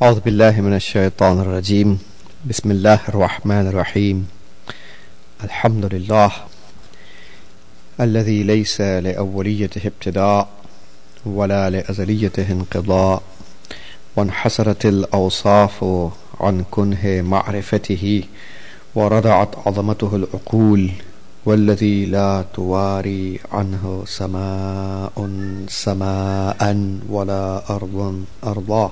أعوذ بالله من الشيطان الرجيم بسم الله الرحمن الرحيم الحمد لله الذي ليس لأوليته ابتداء ولا لأزليته انقضاء وانحسرت الأوصاف عن كنه معرفته ورضعت عظمته العقول والذي لا تواري عنه سماء سماء ولا أرض أرضاه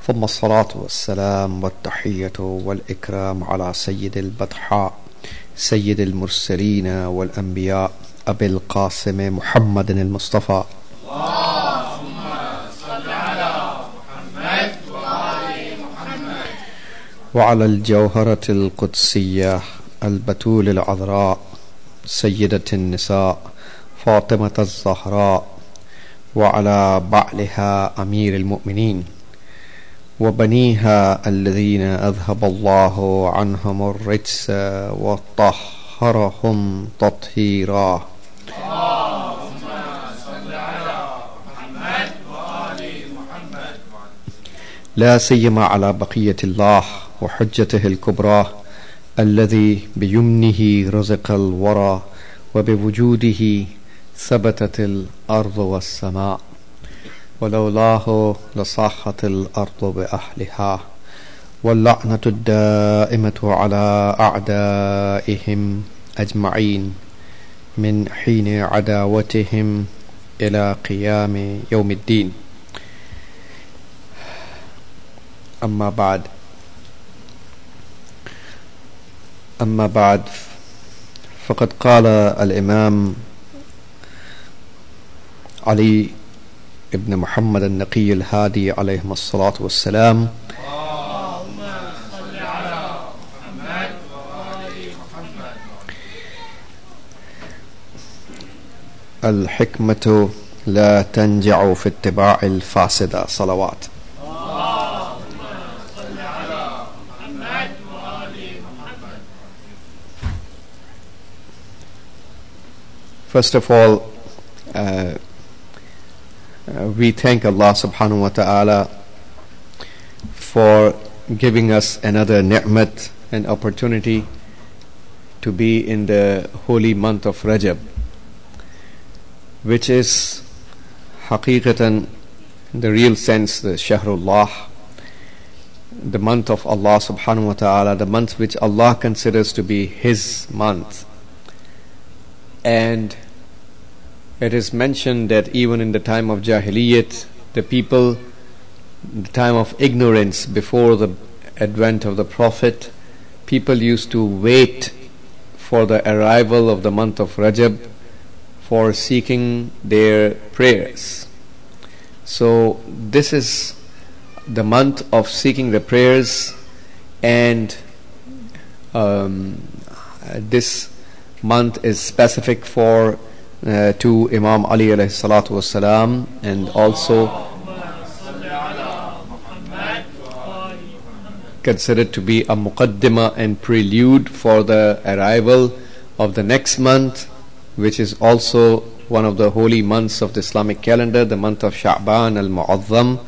ثم الصلاة والسلام والتحية والإكرام على سيد البطحاء سيد المرسلين والأنبياء أبي القاسم محمد المصطفى اللهم صل على محمد وآل محمد وعلى الجوهرة القدسية البتول العذراء سيدة النساء فاطمة الزهراء وعلى بعلها أمير المؤمنين وبنيها الذين أذهب الله عنهم الرجس وطهرهم تطهيرا. اللهم صل على محمد وآل محمد لا سيما على بقية الله وحجته الكبرى الذي بيمنه رزق الورى وبوجوده ثبتت الأرض والسماء ولولاه لصاخت الأرض بأهلها واللعنة الدائمة على أعدائهم أجمعين من حين عداوتهم إلى قيام يوم الدين. أما بعد فقد قال الإمام علي ابن محمد an-Naqi al-Hadi عليهم الصلاة والسلام اللهم صل على محمد وآل محمد الحكمة لا تنجع في اتباع الفاسدة صلوات. اللهم صل على محمد وآل محمد. First of all, we thank Allah subhanahu wa ta'ala for giving us another ni'mat and opportunity to be in the holy month of Rajab, which is haqiqatan, in the real sense, the Shahrullah, the month of Allah subhanahu wa ta'ala, the month which Allah considers to be His month. And it is mentioned that even in the time of Jahiliyyat, the people, the time of ignorance before the advent of the Prophet, people used to wait for the arrival of the month of Rajab for seeking their prayers. So this is the month of seeking the prayers, and this month is specific for to Imam Ali alayhi salatu wassalam, and also considered to be a muqaddimah and prelude for the arrival of the next month, which is also one of the holy months of the Islamic calendar, the month of Sha'ban al-Mu'azzam,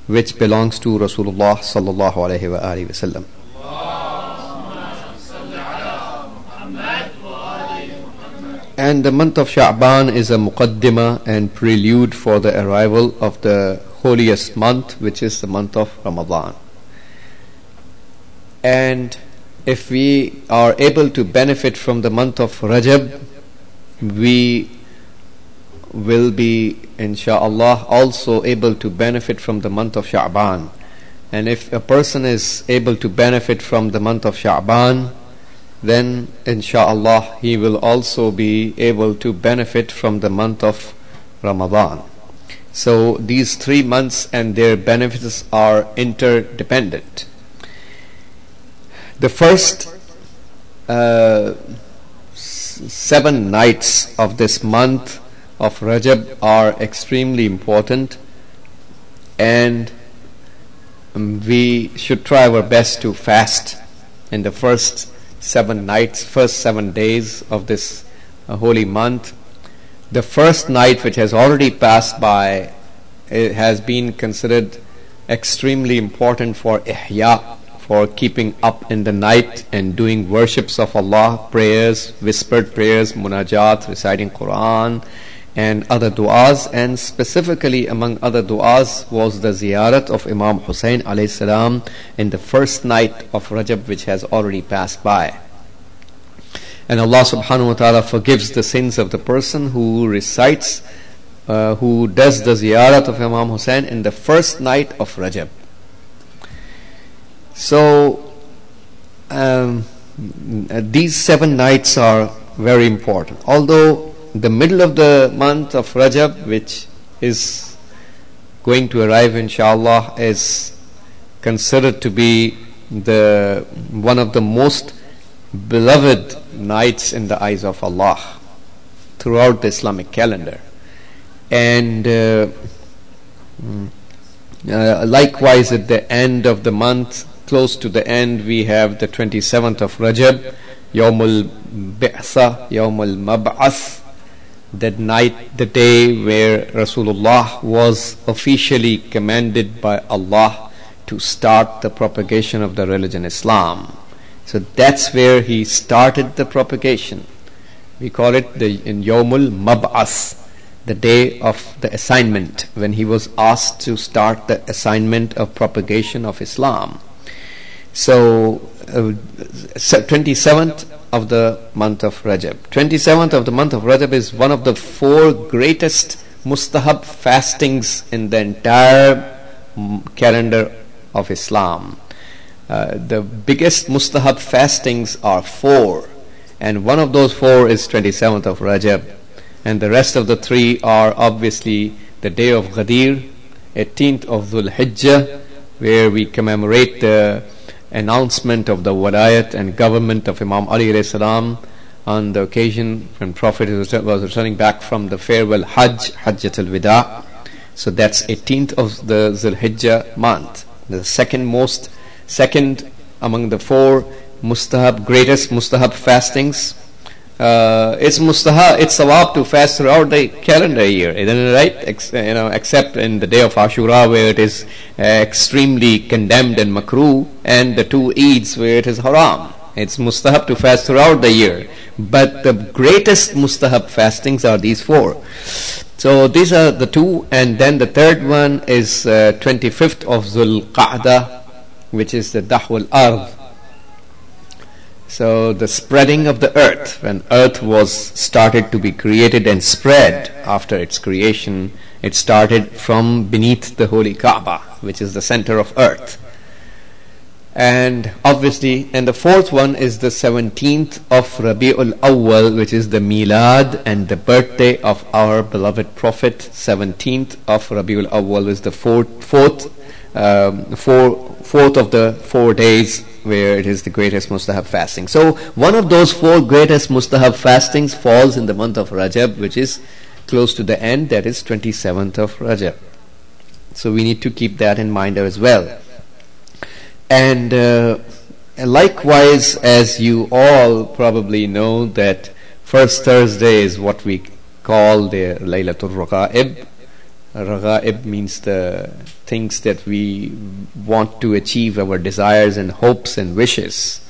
which belongs to Rasulullah sallallahu alayhi wa alihi wasallam. And the month of Sha'ban is a muqaddimah and prelude for the arrival of the holiest month, which is the month of Ramadan. And if we are able to benefit from the month of Rajab, we will be, insha'Allah, also able to benefit from the month of Sha'ban. And if a person is able to benefit from the month of Sha'ban, then insha'Allah he will also be able to benefit from the month of Ramadan. So these 3 months and their benefits are interdependent. The first 7 nights of this month of Rajab are extremely important, and we should try our best to fast in the first 7 nights, first 7 days of this holy month. The first night, which has already passed by, it has been considered extremely important for ihya, for keeping up in the night and doing worships of Allah, prayers, whispered prayers, munajat, reciting Quran and other du'as. And specifically among other du'as was the ziyarat of Imam Hussein alayhi salam in the first night of Rajab, which has already passed by. And Allah subhanahu wa ta'ala forgives the sins of the person who recites, who does the ziyarat of Imam Hussein in the first night of Rajab. So these 7 nights are very important. Although the middle of the month of Rajab, which is going to arrive inshallah, is considered to be one of the most beloved nights in the eyes of Allah throughout the Islamic calendar. And likewise at the end of the month, close to the end, we have the 27th of Rajab, Yawmul Bi'sa, Yawmul Mab'ath, that night, the day where Rasulullah was officially commanded by Allah to start the propagation of the religion Islam. So that's where he started the propagation. We call it in Yawmul Mab'ath, the day of the assignment, when he was asked to start the assignment of propagation of Islam. So 27th of the month of Rajab. 27th of the month of Rajab is one of the 4 greatest mustahab fastings in the entire calendar of Islam. The biggest mustahab fastings are 4, and one of those 4 is 27th of Rajab, and the rest of the 3 are obviously the day of Ghadir, 18th of Dhul Hijjah, where we commemorate the announcement of the walayat and government of Imam Ali alayhi salam on the occasion when Prophet was returning back from the farewell Hajj, Hajjatul Wida. So that's 18th of the Dhul Hijjah month, the second among the 4 greatest mustahab fastings. It's sawab to fast throughout the calendar year, isn't it right? Except in the day of Ashura, where it is extremely condemned and makruh, and the 2 Eids where it is haram. It's mustahab to fast throughout the year, but the greatest mustahab fastings are these 4. So these are the 2, and then the third one is 25th of Dhul Qa'dah, which is the Dahwal Ard. So the spreading of the earth, when earth was started to be created and spread after its creation, it started from beneath the holy Kaaba, which is the center of earth. And obviously, and the 4th one is the 17th of Rabi'ul Awwal, which is the Milad and the birthday of our beloved Prophet. 17th of Rabi'ul Awwal is the fourth of the 4 days where it is the greatest mustahab fasting. So one of those 4 greatest mustahab fastings falls in the month of Rajab, which is close to the end, that is 27th of Rajab. So we need to keep that in mind as well. And likewise, as you all probably know, that first Thursday is what we call the Laylatul Raga'ib. Raga'ib means the things that we want to achieve, our desires and hopes and wishes.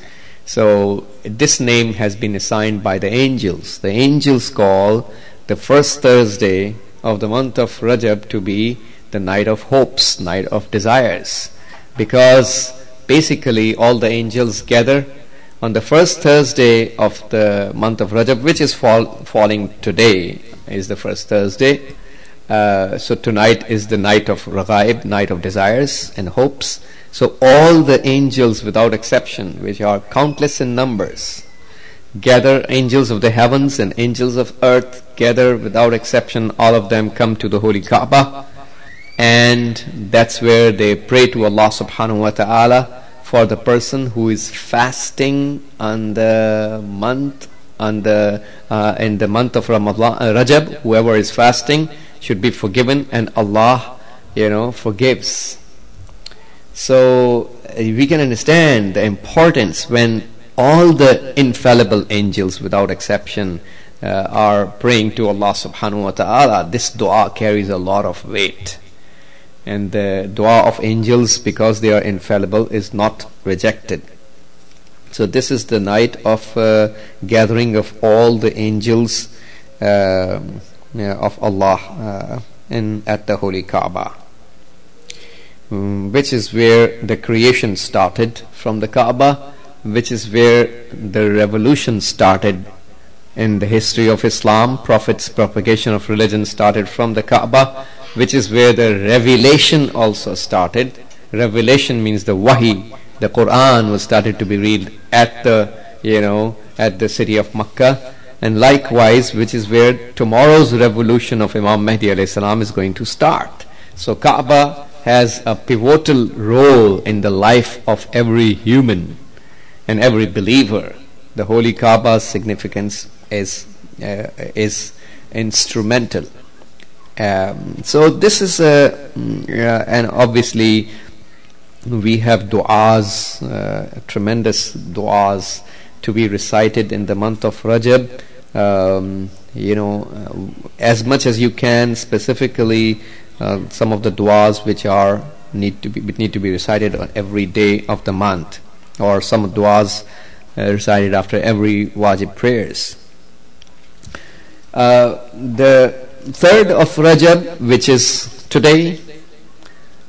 So this name has been assigned by the angels. The angels call the first Thursday of the month of Rajab to be the night of hopes, night of desires, because basically all the angels gather on the first Thursday of the month of Rajab, which is falling today, is the first Thursday. So tonight is the night of Raghaib, night of desires and hopes. So all the angels without exception, which are countless in numbers, gather, angels of the heavens and angels of earth gather without exception. All of them come to the holy Kaaba, and that's where they pray to Allah subhanahu wa ta'ala for the person who is fasting on the month in the month of Ramadan, Rajab. Whoever is fasting should be forgiven, and Allah forgives. So we can understand the importance when all the infallible angels without exception are praying to Allah subhanahu wa ta'ala. This dua carries a lot of weight. and the dua of angels, because they are infallible, is not rejected. So this is the night of gathering of all the angels of Allah at the Holy Kaaba, which is where the creation started from the Kaaba, which is where the revolution started in the history of Islam. Prophet's propagation of religion started from the Kaaba, which is where the revelation also started. Revelation means the wahi. The Quran was started to be read at the city of Makkah, and likewise, which is where tomorrow's revolution of Imam Mahdi alayhi salam is going to start. So Kaaba has a pivotal role in the life of every human and every believer. The Holy Kaaba's significance is instrumental. So this is and obviously we have du'as, tremendous du'as to be recited in the month of Rajab. As much as you can, specifically some of the du'as which need to be recited on every day of the month, or some du'as recited after every wajib prayers. The 3rd of Rajab, which is today,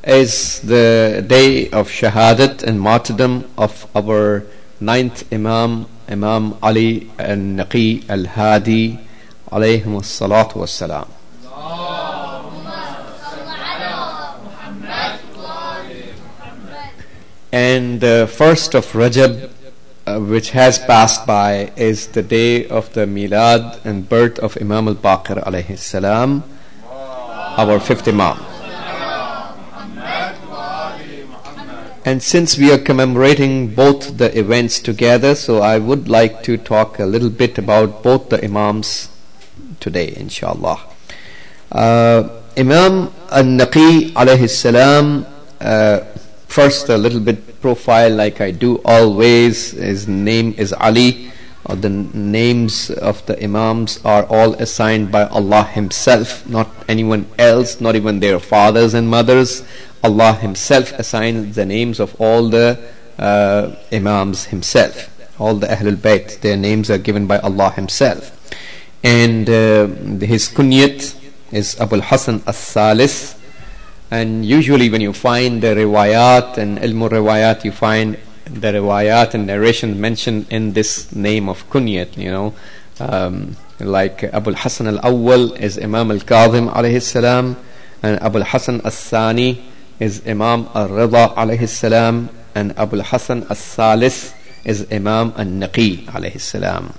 is the day of shahadat and martyrdom of our 9th Imam, Imam Ali an-Naqi al-Hadi alayhim as-salatu was-salam. And the 1st of Rajab, which has passed by, is the day of the milad and birth of Imam al-Baqir alayhi salam, our 5th Imam. And since we are commemorating both the events together, so I would like to talk a little bit about both the Imams today, inshallah. Imam an-Naqi alayhi salam, first a little bit profile like I do always. His name is Ali. The names of the Imams are all assigned by Allah Himself, not anyone else, not even their fathers and mothers. Allah Himself assigns the names of all the Imams Himself. All the Ahlul Bayt, their names are given by Allah Himself. And his kunyat is Abul Hasan as-Salis. And usually when you find the riwayat and ilmu riwayat, you find the riwayat and narration mentioned in this name of kunyat, like Abul Hasan al-Awwal is Imam al-Kadhim alayhi salam, and Abul Hasan al-Thani is Imam al-Rida alayhi salam, and Abul Hasan al-Salis is Imam an-Naqi alayhi salam.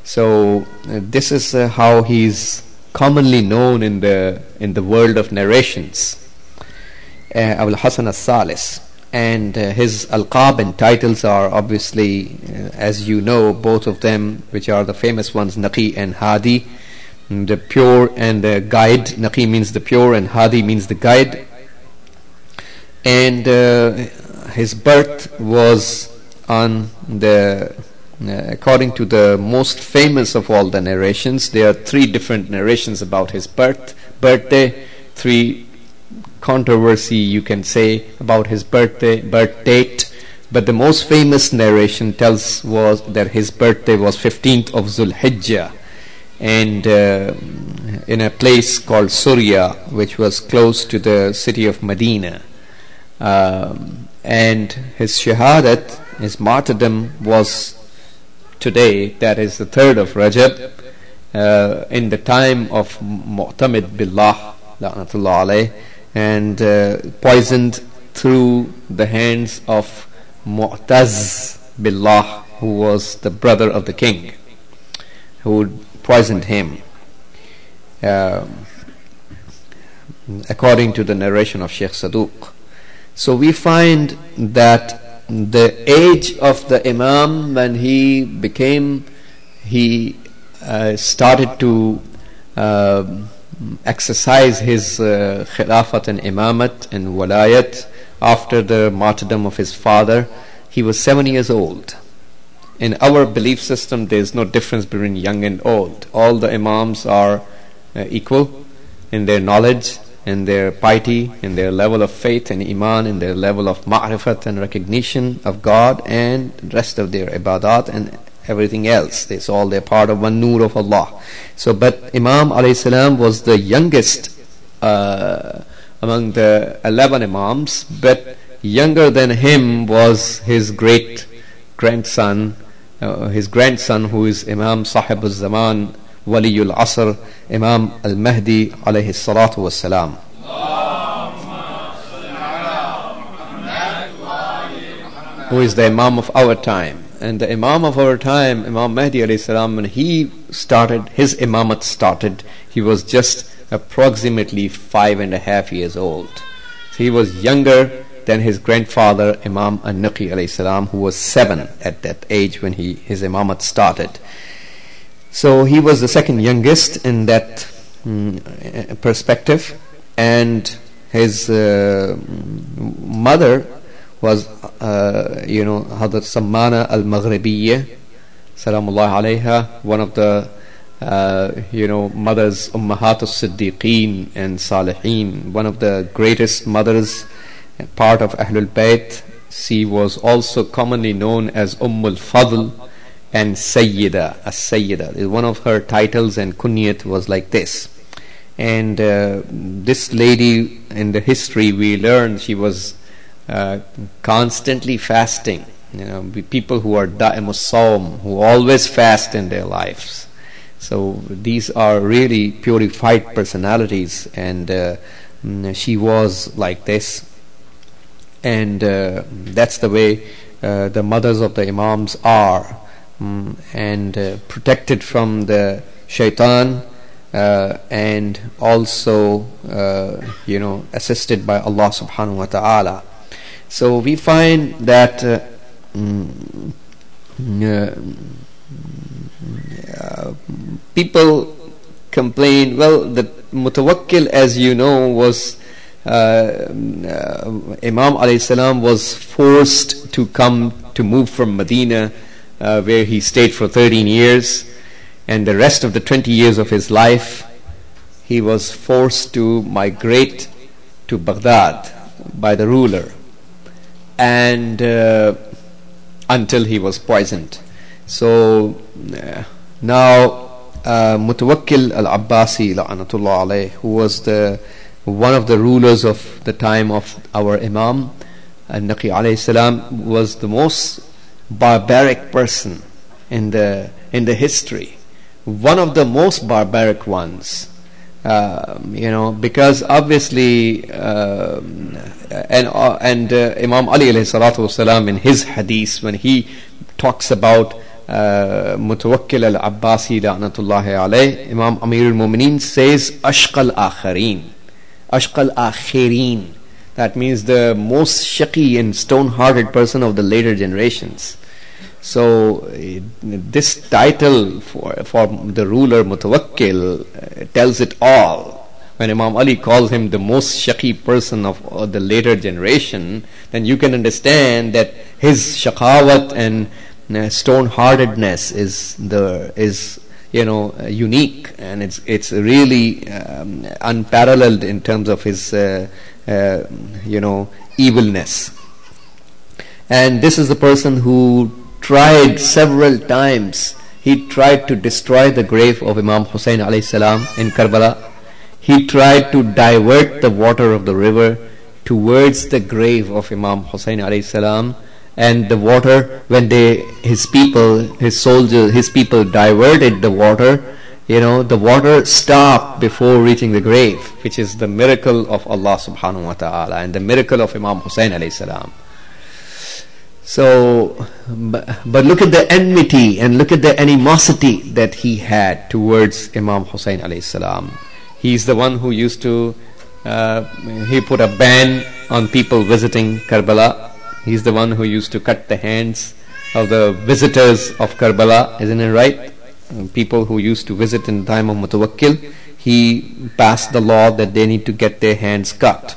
So this is how he's commonly known in the world of narrations, Abul Hasan al-Salis. And his alqab and titles are obviously, as you know, both of them, which are the famous ones, Naqi and Hadi, the pure and the guide. Naqi means the pure and Hadi means the guide. And his birth was on according to the most famous of all the narrations. There are 3 different narrations about his birthday, 3 controversy you can say about his birth date, but the most famous narration was that his birthday was 15th of Zulhijjah, and in a place called Surya, which was close to the city of Medina. And his shahadat, his martyrdom, was today, that is the 3rd of Rajab, in the time of Mu'tamid Billah la'natullah alayh, and poisoned through the hands of Mu'taz Billah, who was the brother of the king, who poisoned him, according to the narration of Sheikh Saduq. So we find that the age of the Imam, when he started to exercise his khilafat and imamat and walayat after the martyrdom of his father, he was 7 years old. In our belief system, there is no difference between young and old. All the Imams are equal in their knowledge in their piety, in their level of faith and iman, in their level of ma'rifat and recognition of God, and the rest of their ibadat and everything else. It's all they're part of one nur of Allah. So, but Imam alayhi salam was the youngest among the 11 Imams, but younger than him was his great grandson, his grandson, who is Imam Sahib al-Zaman, Waliyul Asr, Imam al-Mahdi alayhi salatu wassalam. Who is the Imam of our time. And the Imam of our time, Imam Mahdi alayhi salam, when he started, his Imamat started, he was just approximately 5.5 years old. So he was younger than his grandfather, Imam an-Naqi alayhi salam, who was 7 at that age when his Imamat started. So he was the second youngest in that perspective, and his mother was Hadrat Sammana al-Maghribiyya Salamullahi alayha, one of the mothers, Ummahat al-Siddiqeen and Salihin, one of the greatest mothers, part of Ahlul Bayt. She was also commonly known as Al-Fadl and Sayyida. As-Sayyida, one of her titles and kunyat was like this. And this lady, in the history we learned, she was constantly fasting. People who are da'imus sawm, who always fast in their lives. So these are really purified personalities, and she was like this. And that's the way the mothers of the Imams are, and protected from the shaitan, and also assisted by Allah subhanahu wa ta'ala. So we find that people complain, well, the Mutawakkil, as you know, was Imam alayhi salam was forced to move from Medina, where he stayed for 13 years, and the rest of the 20 years of his life he was forced to migrate to Baghdad by the ruler, and until he was poisoned. So now Mutawakkil al-Abbasi la'anatullah alayh, who was one of the rulers of the time of our Imam an-Naqi alayhi salam, was the most barbaric person in the history, one of the most barbaric ones, because obviously Imam Ali alayhi salatu wasalam, in his hadith, when he talks about Mutawakkil al-Abbasi la'natullahi alayh, Imam Amir al-Mu'mineen says ashqal akhirin. That means the most shaqi and stone-hearted person of the later generations. So this title for the ruler Mutawakkil tells it all. When Imam Ali calls him the most shaqi person of the later generation, then you can understand that his shaqawat and stone-heartedness is unique, and it's really unparalleled in terms of his evilness. And this is the person who tried several times. He tried to destroy the grave of Imam Hussein alayhi salam in Karbala. He tried to divert the water of the river towards the grave of Imam Hussein alayhi salam, and the water, when his people diverted the water, the water stopped before reaching the grave, which is the miracle of Allah subhanahu wa ta'ala and the miracle of Imam Hussein alayhi salam. So, but look at the enmity and look at the animosity that he had towards Imam Hussein alayhi salam. He's the one who used to, he put a ban on people visiting Karbala. He's the one who used to cut the hands of the visitors of Karbala, isn't it right? People who used to visit in the time of Mutawakkil, he passed the law that they need to get their hands cut.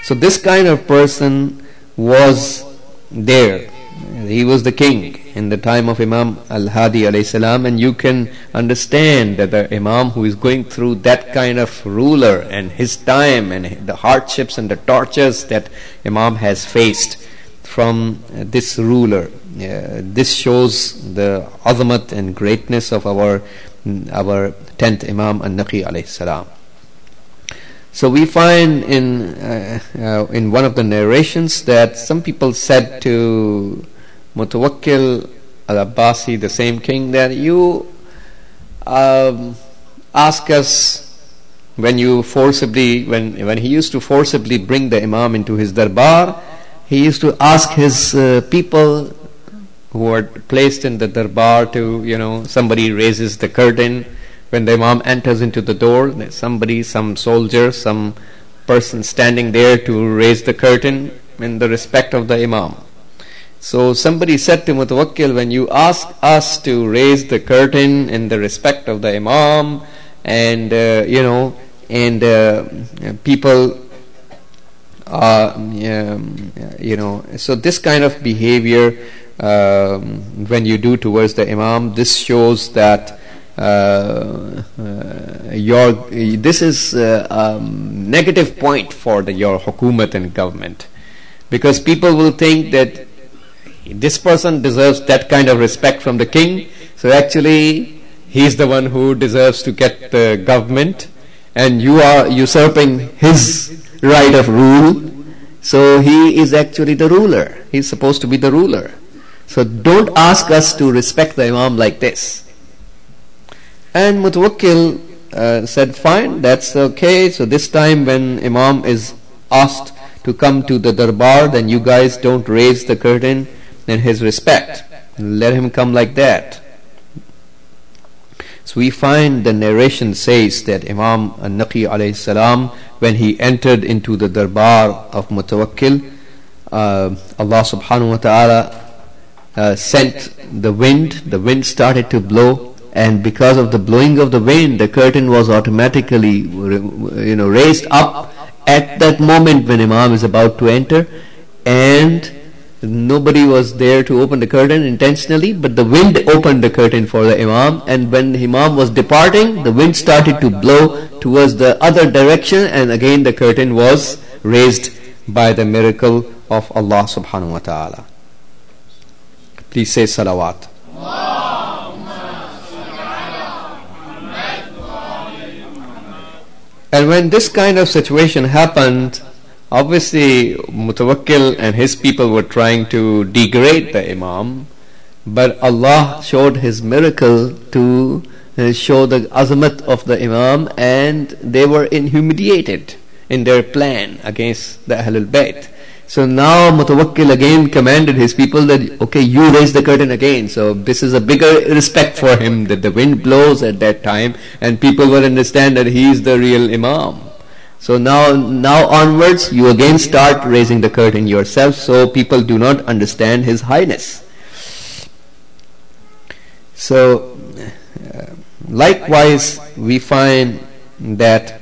So this kind of person was there he was the king in the time of Imam al-Hadi alayhi salam, and you can understand that the Imam who is going through that kind of ruler and his time and the hardships and the tortures that Imam has faced from this ruler. This shows the azamat and greatness of our 10th Imam an-Naqi alayhi salam. So we find in one of the narrations that some people said to Mutawakkil al-Abbasi, the same king, that you ask us when he used to forcibly bring the Imam into his darbar, he used to ask his people who were placed in the darbar to, somebody raises the curtain. When the Imam enters into the door, there's some soldier, some person standing there to raise the curtain in the respect of the Imam. So somebody said to Mutawakkil, when you ask us to raise the curtain in the respect of the Imam, and people, so this kind of behavior when you do towards the Imam, this shows that this is a negative point for your hukumat and government, because people will think that this person deserves that kind of respect from the king, so actually he's the one who deserves to get the government, and you are usurping his right of rule. So he is actually the ruler, he's supposed to be the ruler. So don't ask us to respect the Imam like this. And Mutawakkil said, fine, that's okay. So this time when Imam is asked to come to the darbar, then you guys don't raise the curtain in his respect. Let him come like that. So we find the narration says that Imam an-Naqi alayhi salam, when he entered into the darbar of Mutawakkil, Allah subhanahu wa ta'ala sent the wind started to blow, and because of the blowing of the wind, the curtain was automatically raised up at that moment when Imam is about to enter, and nobody was there to open the curtain intentionally, but the wind opened the curtain for the Imam, and when the Imam was departing, the wind started to blow towards the other direction, and again the curtain was raised by the miracle of Allah subhanahu wa ta'ala. Please say salawat. And when this kind of situation happened, obviously Mutawakkil and his people were trying to degrade the Imam, but Allah showed his miracle to show the azamat of the Imam, and they were humiliated in their plan against the Ahlul Bayt. So now Mutawakkil again commanded his people that, okay, you raise the curtain again. So this is a bigger respect for him, that the wind blows at that time and people will understand that he is the real Imam. So now onwards you again start raising the curtain yourself, so people do not understand his highness. So likewise we find that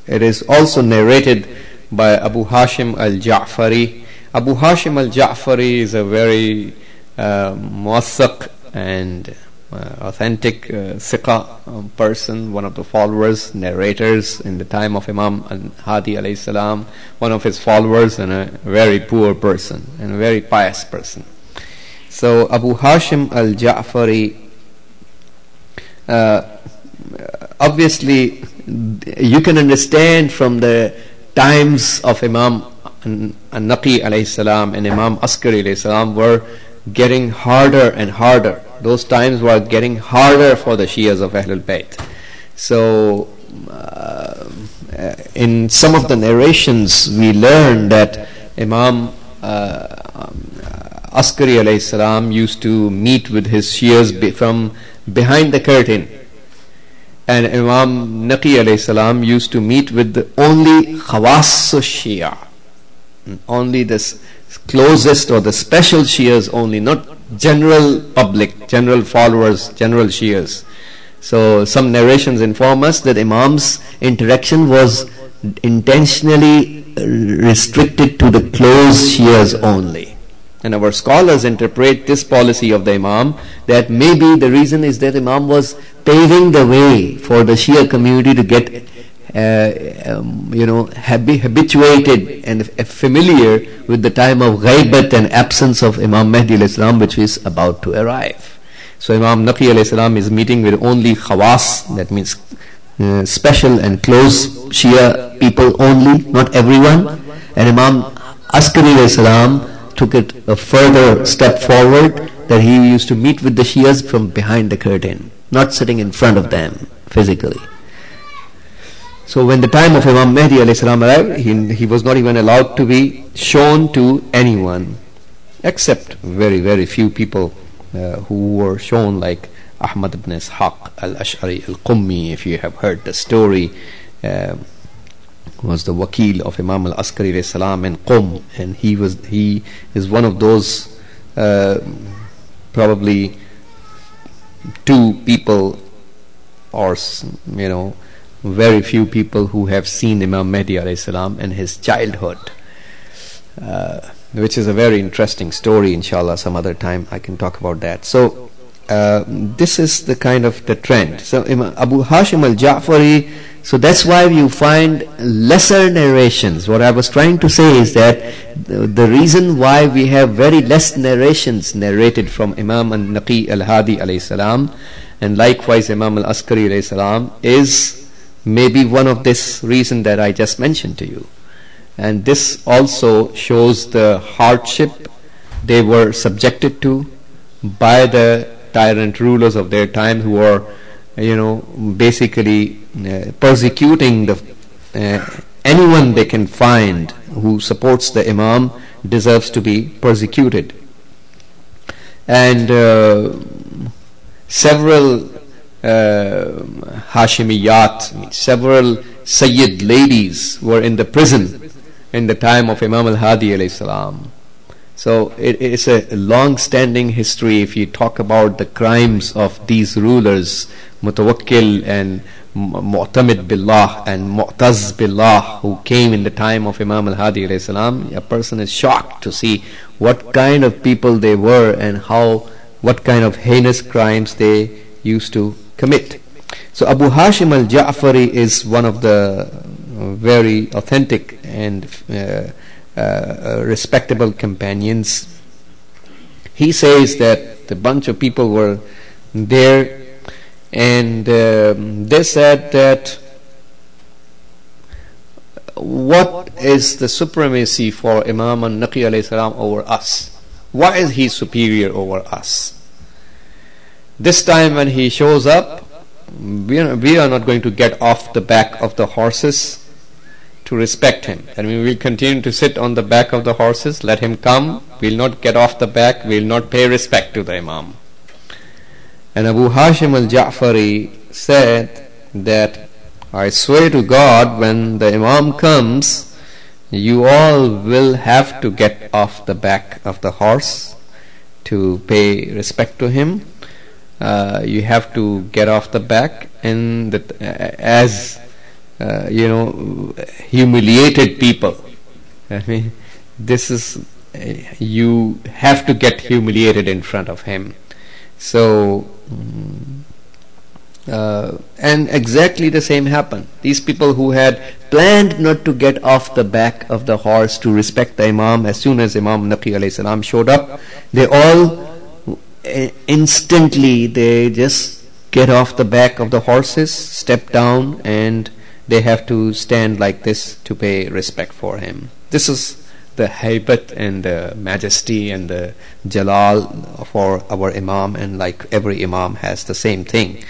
it is also narrated by Abu Hashim al-Ja'fari. Abu Hashim al-Ja'fari is a very muwaththaq and authentic thiqa person, one of the followers, narrators in the time of Imam al-Hadi alayhi salam, one of his followers, and a very poor person and a very pious person. So Abu Hashim al-Ja'fari, obviously you can understand from the times of Imam an-Naqi alayhi salam and Imam Askari alayhi salam were getting harder and harder. Those times were getting harder for the Shias of Ahlul Bayt. So in some of the narrations we learn that Imam Askari alayhi salam used to meet with his Shias from behind the curtain, and Imam Naqi alayhi salam used to meet with only Khawas Shia, only the closest or the special Shias only, not general public, general followers, general Shias. So some narrations inform us that Imam's interaction was intentionally restricted to the close Shias only. And our scholars interpret this policy of the Imam that maybe the reason is that Imam was paving the way for the Shia community to get habituated and familiar with the time of ghaibat and absence of Imam Mahdi alayhi salam, which is about to arrive. So Imam Naqi alayhi salam is meeting with only khawas, that means special and close Shia people only, not everyone. And Imam Askari alayhi salam took it a further step forward, that he used to meet with the Shias from behind the curtain, not sitting in front of them physically. So when the time of Imam Mahdi alayhi salam arrived, he was not even allowed to be shown to anyone, except very, very few people who were shown, like Ahmad ibn Ishaq al-Ash'ari al-Qummi, if you have heard the story, was the wakil of Imam al-Askari alayhi salam in Qum, and he is one of those probably two people, or very few people who have seen Imam Mahdi alayhi salam in his childhood, which is a very interesting story. Inshallah, some other time I can talk about that. So this is the kind of the trend. So Abu Hashim al-Ja'fari, so that's why you find lesser narrations. What I was trying to say is that the reason why we have very less narrations narrated from Imam an-Naqi al-Hadi alayhi salam, and likewise Imam al-Askari alayhi salam, is maybe one of this reason that I just mentioned to you. And this also shows the hardship they were subjected to by the tyrant rulers of their time, who were basically persecuting anyone they can find who supports the Imam deserves to be persecuted. And several Hashimiyat, several Sayyid ladies were in the prison in the time of Imam al-Hadi alayhi salam. So it's a long-standing history. If you talk about the crimes of these rulers, Mutawakkil and Mu'tamid Billah and Mu'taz Billah, who came in the time of Imam al-Hadi alayhi salam, a person is shocked to see what kind of people they were and what kind of heinous crimes they used to commit. So Abu Hashim al-Ja'fari is one of the very authentic and respectable companions. He says that the bunch of people were there, and they said that, what is the supremacy for Imam an-Naqi alayhi salam over us? Why is he superior over us? This time when he shows up, we are not going to get off the back of the horses to respect him. And we will continue to sit on the back of the horses, let him come, we will not get off the back, we will not pay respect to the Imam. And Abu Hashim al-Ja'fari said that, I swear to God, when the Imam comes, you all will have to get off the back of the horse to pay respect to him. You have to get off the back, and as humiliated people. I mean, this is, you have to get humiliated in front of him. So and exactly the same happened. These people who had planned not to get off the back of the horse to respect the Imam, as soon as Imam Naqi alayhi salam showed up, they all instantly, they just get off the back of the horses, step down, and they have to stand like this to pay respect for him. This is the haibat and the majesty and the jalal for our Imam, and like every Imam has the same thing.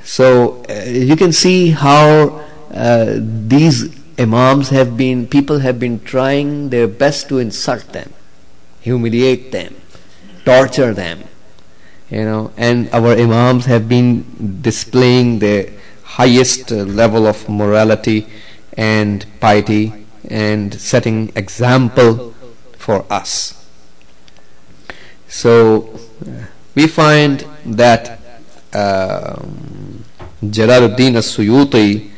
So you can see how these Imams people have been trying their best to insult them, humiliate them, torture them, and our Imams have been displaying the highest level of morality and piety and setting example for us. So we find that Jalaluddin as-Suyuti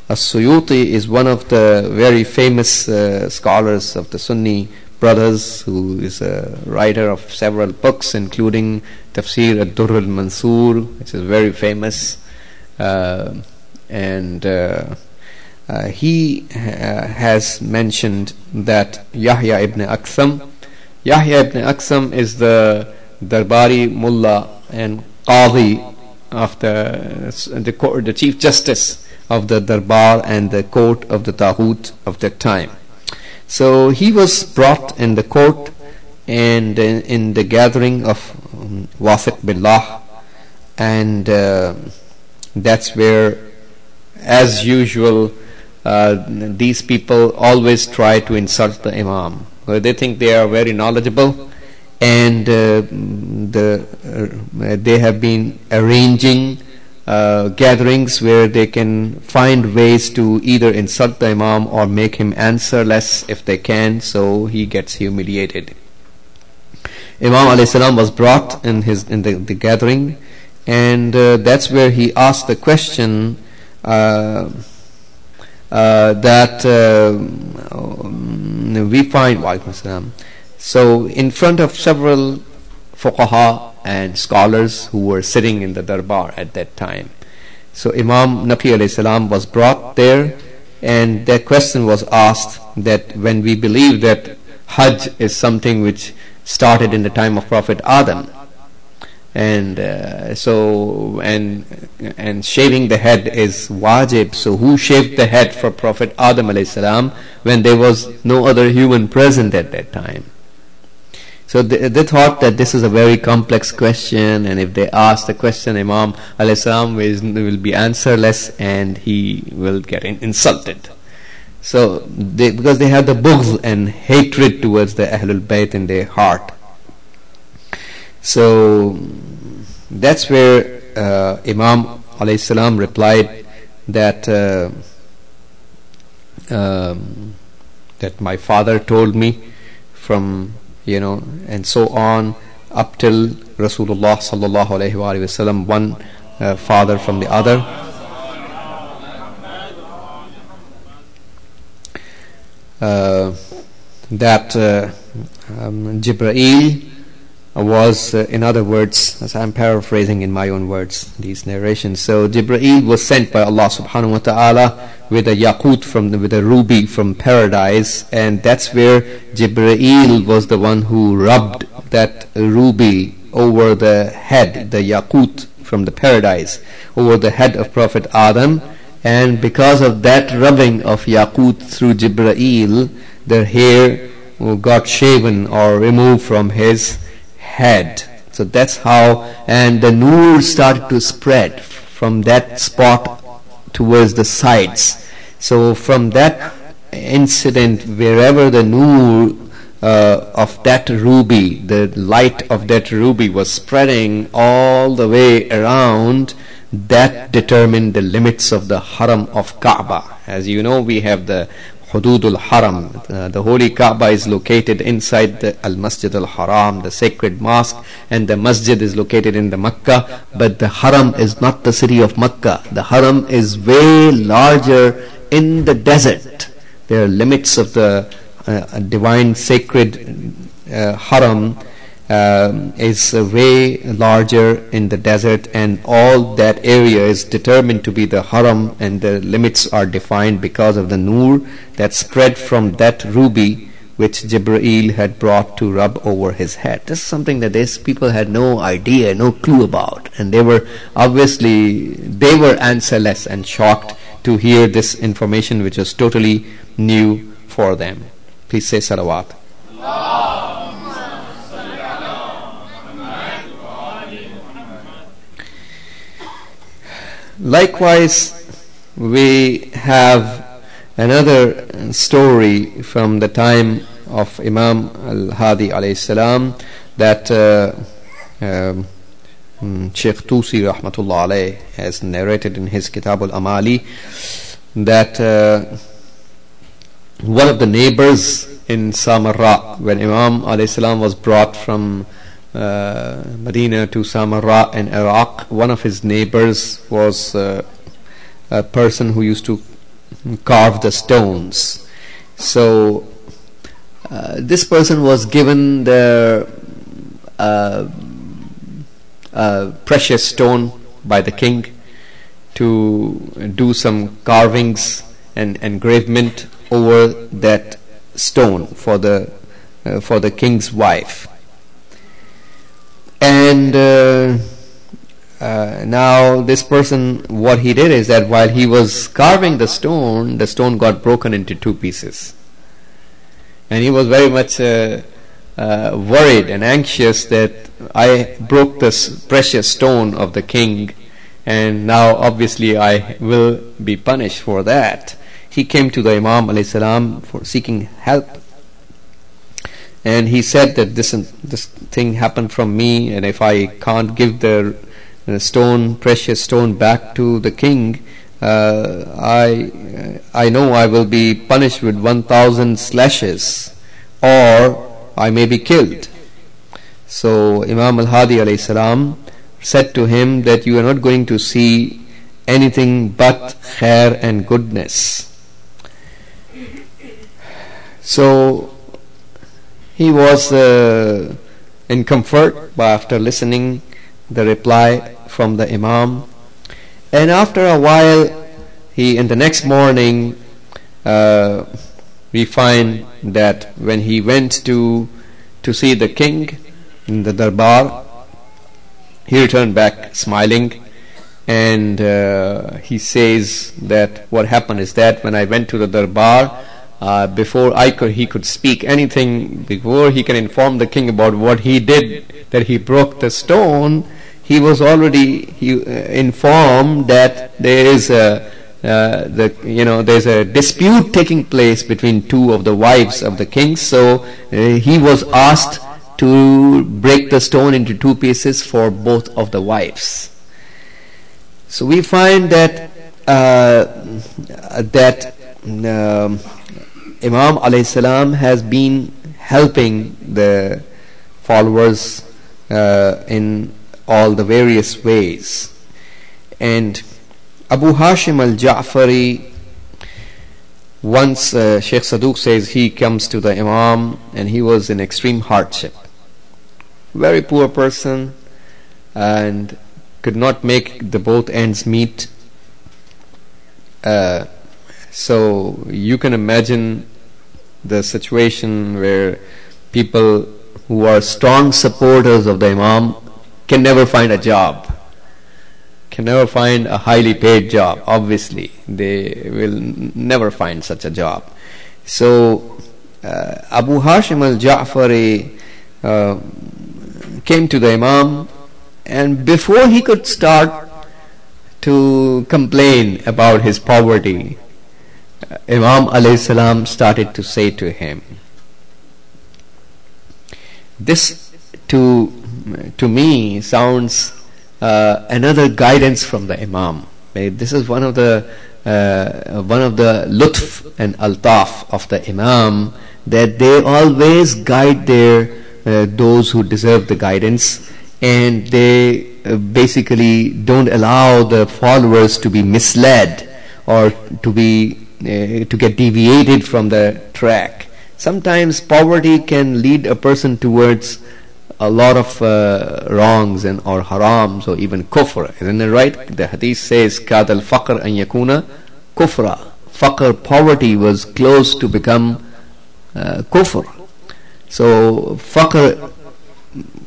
As-Suyuti is one of the very famous scholars of the Sunni brothers, who is a writer of several books, including Tafsir ad-Durr al-Mansur, which is very famous, and he has mentioned that Yahya ibn Aqsam is the Darbari Mullah and Qadi of the Chief Justice of the Darbar and the court of the Taghut of that time. So he was brought in the court and in the gathering of Wathiq Billah, and that's where, as usual, these people always try to insult the Imam. They think they are very knowledgeable, and they have been arranging gatherings where they can find ways to either insult the Imam or make him answer less if they can, so he gets humiliated. Imam alayhi salam was brought in the gathering, and that's where he asked the question that we find. So in front of several fuqaha and scholars who were sitting in the darbar at that time. So Imam Naqi alayhi salam was brought there, and that question was asked, that when we believe that Hajj is something which started in the time of Prophet Adam, and and shaving the head is wajib, so who shaved the head for Prophet Adam alayhi salam when there was no other human present at that time? So they thought that this is a very complex question, and if they ask the question, Imam alayhi salam will be answerless and he will get insulted. So because they had the bughz and hatred towards the Ahlul Bayt in their heart. So that's where Imam alayhi salam replied that that my father told me from, and so on, up till Rasulullah sallallahu alaihi wasallam, one father from the other. That Jibreel was, in other words, as I'm paraphrasing in my own words these narrations, so Jibreel was sent by Allah subhanahu wa ta'ala with a yaqut with a ruby from paradise, and that's where Jibreel was the one who rubbed that ruby over the head, the yaqut from the paradise, over the head of Prophet Adam, and because of that rubbing of yaqut through Jibreel, their hair got shaven or removed from his head. So that's how, and the noor started to spread from that spot towards the sides. So from that incident, wherever the noor of that ruby, the light of that ruby was spreading all the way around, that determined the limits of the haram of Kaaba. As you know, we have the Hududul Haram. The holy Kaaba is located inside the Al-Masjid Al-Haram, the sacred mosque, and the masjid is located in the Makkah, but the Haram is not the city of Makkah. The Haram is way larger in the desert. There are limits of the divine sacred Haram is way larger in the desert, and all that area is determined to be the Haram, and the limits are defined because of the noor that spread from that ruby which Jibreel had brought to rub over his head. This is something that these people had no idea, no clue about, and they were answerless and shocked to hear this information which was totally new for them. Please say salawat. Likewise, we have another story from the time of Imam al-Hadi alayhi salam, that Sheikh Tusi rahmatullah alayh has narrated in his Kitab al-Amali, that one of the neighbors in Samarra, when Imam alayhi salam was brought from Medina to Samarra in Iraq, one of his neighbors was a person who used to carve the stones. So this person was given the precious stone by the king to do some carvings and engravement over that stone for the king's wife. And now this person, what he did is that while he was carving the stone got broken into two pieces, and he was very much worried and anxious that I broke this precious stone of the king, and now obviously I will be punished for that. He came to the Imam alayhi salam for seeking help, and he said that this thing happened from me, and if I can't give the precious stone back to the king, I know I will be punished with 1,000 slashes, or I may be killed. So Imam al-Hadi alayhi salam said to him that you are not going to see anything but khair and goodness. So he was in comfort after listening the reply from the Imam, and after a while, in the next morning, we find that when he went to see the king in the darbar, he returned back smiling, and he says that what happened is that when I went to the darbar, before he could speak anything, before he can inform the king about what he did, that he broke the stone, he was already informed that there is there's a dispute taking place between two of the wives of the king. So he was asked to break the stone into two pieces for both of the wives. So we find that Imam alayhi salam has been helping the followers in all the various ways. And Abu Hashim al-Ja'fari, once Sheikh Saduq says he comes to the Imam and he was in extreme hardship, very poor person, and could not make the both ends meet. So you can imagine the situation where people who are strong supporters of the Imam can never find a job, can never find a highly paid job. Obviously they will never find such a job. So Abu Hashim al-Ja'fari came to the Imam, and before he could start to complain about his poverty, Imam alayhi salam started to say to him, this to me sounds another guidance from the Imam. This is one of the lutf and altaf of the Imam, that they always guide those who deserve the guidance, and they basically don't allow the followers to be misled or to get deviated from the track. Sometimes poverty can lead a person towards a lot of wrongs or harams or even kufr. Isn't it right? The hadith says kad al-faqr an yakuna kufra. Faqr, poverty, was close to become kufr. So faqr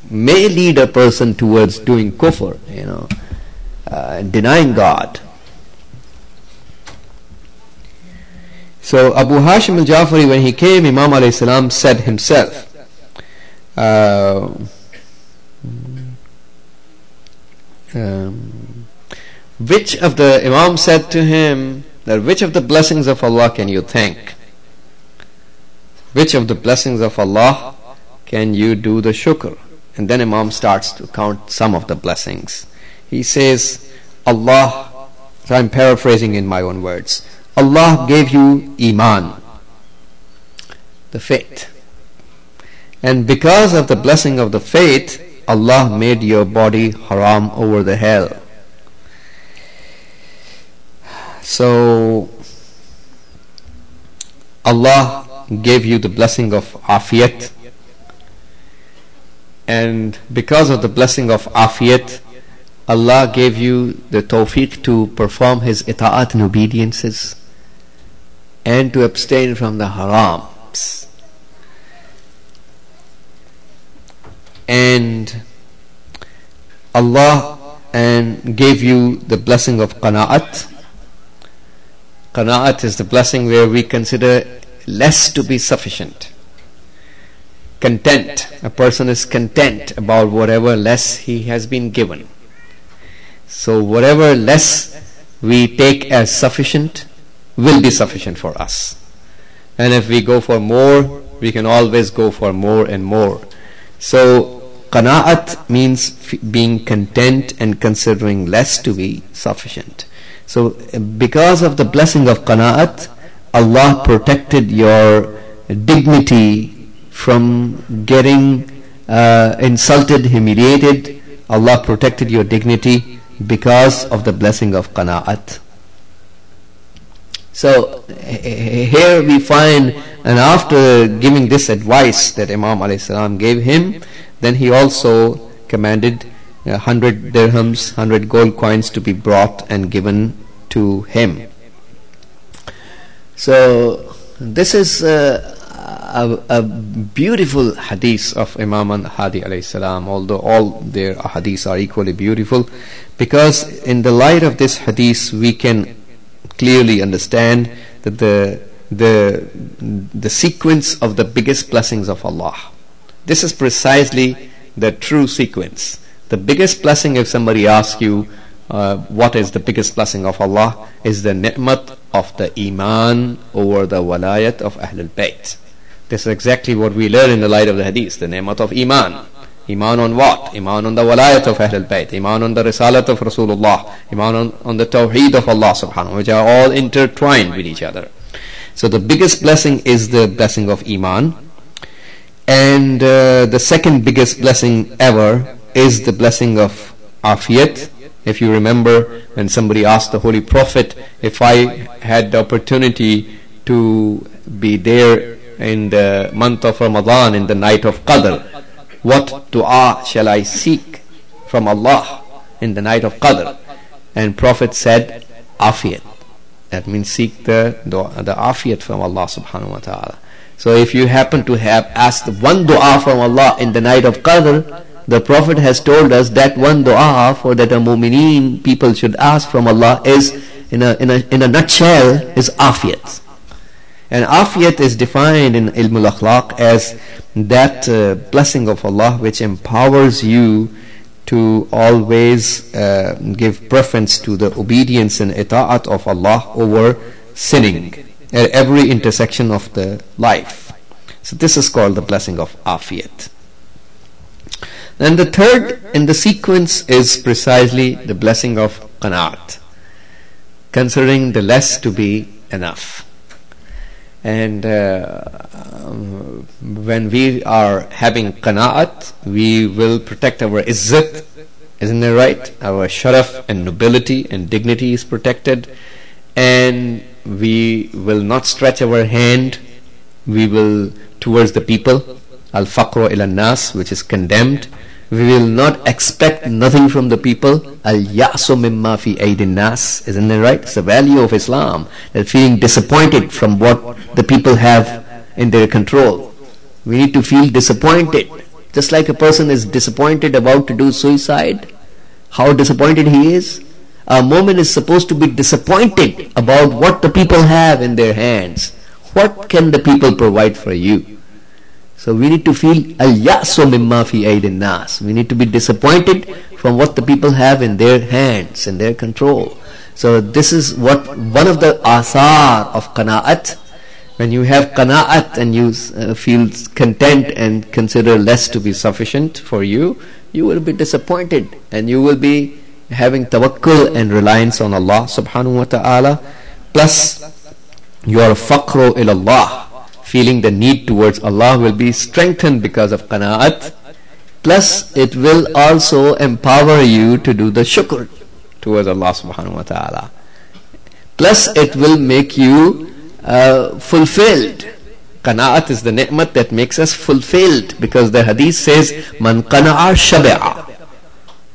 may lead a person towards doing kufr, denying God. So Abu Hashim al-Ja'fari, when he came, Imam alayhi salam said himself, Imam said to him that which of the blessings of Allah can you thank? Which of the blessings of Allah can you do the shukr? And then Imam starts to count some of the blessings. He says, Allah, so I'm paraphrasing in my own words, Allah gave you Iman, the faith. And because of the blessing of the faith, Allah made your body haram over the hell. So Allah gave you the blessing of afiyat, and because of the blessing of afiyat, Allah gave you the tawfiq to perform His ita'at and obediences and to abstain from the harams. And Allah gave you the blessing of qana'at. Qana'at is the blessing where we consider less to be sufficient. Content. A person is content about whatever less he has been given. So whatever less we take as sufficient will be sufficient for us. And if we go for more, we can always go for more and more. So qana'at means being content and considering less to be sufficient. So because of the blessing of qana'at, Allah protected your dignity from getting insulted, humiliated. Allah protected your dignity because of the blessing of qana'at. So here we find, and after giving this advice that Imam alayhi salam gave him, then he also commanded 100 dirhams, 100 gold coins to be brought and given to him. So this is a beautiful hadith of Imam al-Hadi alayhi salam, although all their hadiths are equally beautiful, because in the light of this hadith we can clearly understand that the sequence of the biggest blessings of Allah. This is precisely the true sequence. The biggest blessing, if somebody asks you what is the biggest blessing of Allah, is the ni'mat of the iman over the walayat of Ahlul Bayt. This is exactly what we learn in the light of the hadith, the ni'mat of iman. Iman on what? Iman on the walayat of Ahlul Bayt, iman on the risalat of Rasulullah, iman on the tawheed of Allah subhanahu, which are all intertwined with each other. So the biggest blessing is the blessing of iman, and the second biggest blessing ever is the blessing of afiyat. If you remember, when somebody asked the Holy Prophet, if I had the opportunity to be there in the month of Ramadan, in the night of Qadr, what dua shall I seek from Allah in the night of Qadr? And Prophet said, afiyat. That means seek the afiyat from Allah subhanahu wa ta'ala. So if you happen to have asked one dua from Allah in the night of Qadr, the Prophet has told us that one dua for that a mu'mineen people should ask from Allah is, in a nutshell, is afiyat. And afiyat is defined in Ilm al-Akhlaq as that blessing of Allah which empowers you to always give preference to the obedience and ita'at of Allah over sinning at every intersection of the life. So this is called the blessing of afiyat. And the third in the sequence is precisely the blessing of qana'at, considering the less to be enough. And when we are having qana'at, we will protect our izzat, isn't it right? Our sharaf and nobility and dignity is protected, and we will not stretch our hand, we will towards the people, al-faqru ila nas, which is condemned. We will not expect nothing from the people. Al-ya'su mimma fi aydin nas, isn't it right? It's the value of Islam, that feeling disappointed from what the people have in their control. We need to feel disappointed, just like a person is disappointed about to do suicide, how disappointed he is. A mu'min is supposed to be disappointed about what the people have in their hands. What can the people provide for you? So we need to feel al-ya'su mimma fi aydin nas. We need to be disappointed from what the people have in their hands, in their control. So this is what one of the athar of qana'at. When you have qana'at and you feel content and consider less to be sufficient for you, you will be disappointed and you will be having tawakkul and reliance on Allah subhanahu wa ta'ala. Plus your faqru ilallah, feeling the need towards Allah, will be strengthened because of qana'at. Plus it will also empower you to do the shukr towards Allah subhanahu wa ta'ala. Plus it will make you fulfilled. Qana'at is the ni'mat that makes us fulfilled, because the hadith says, Man qana'a shabi'a,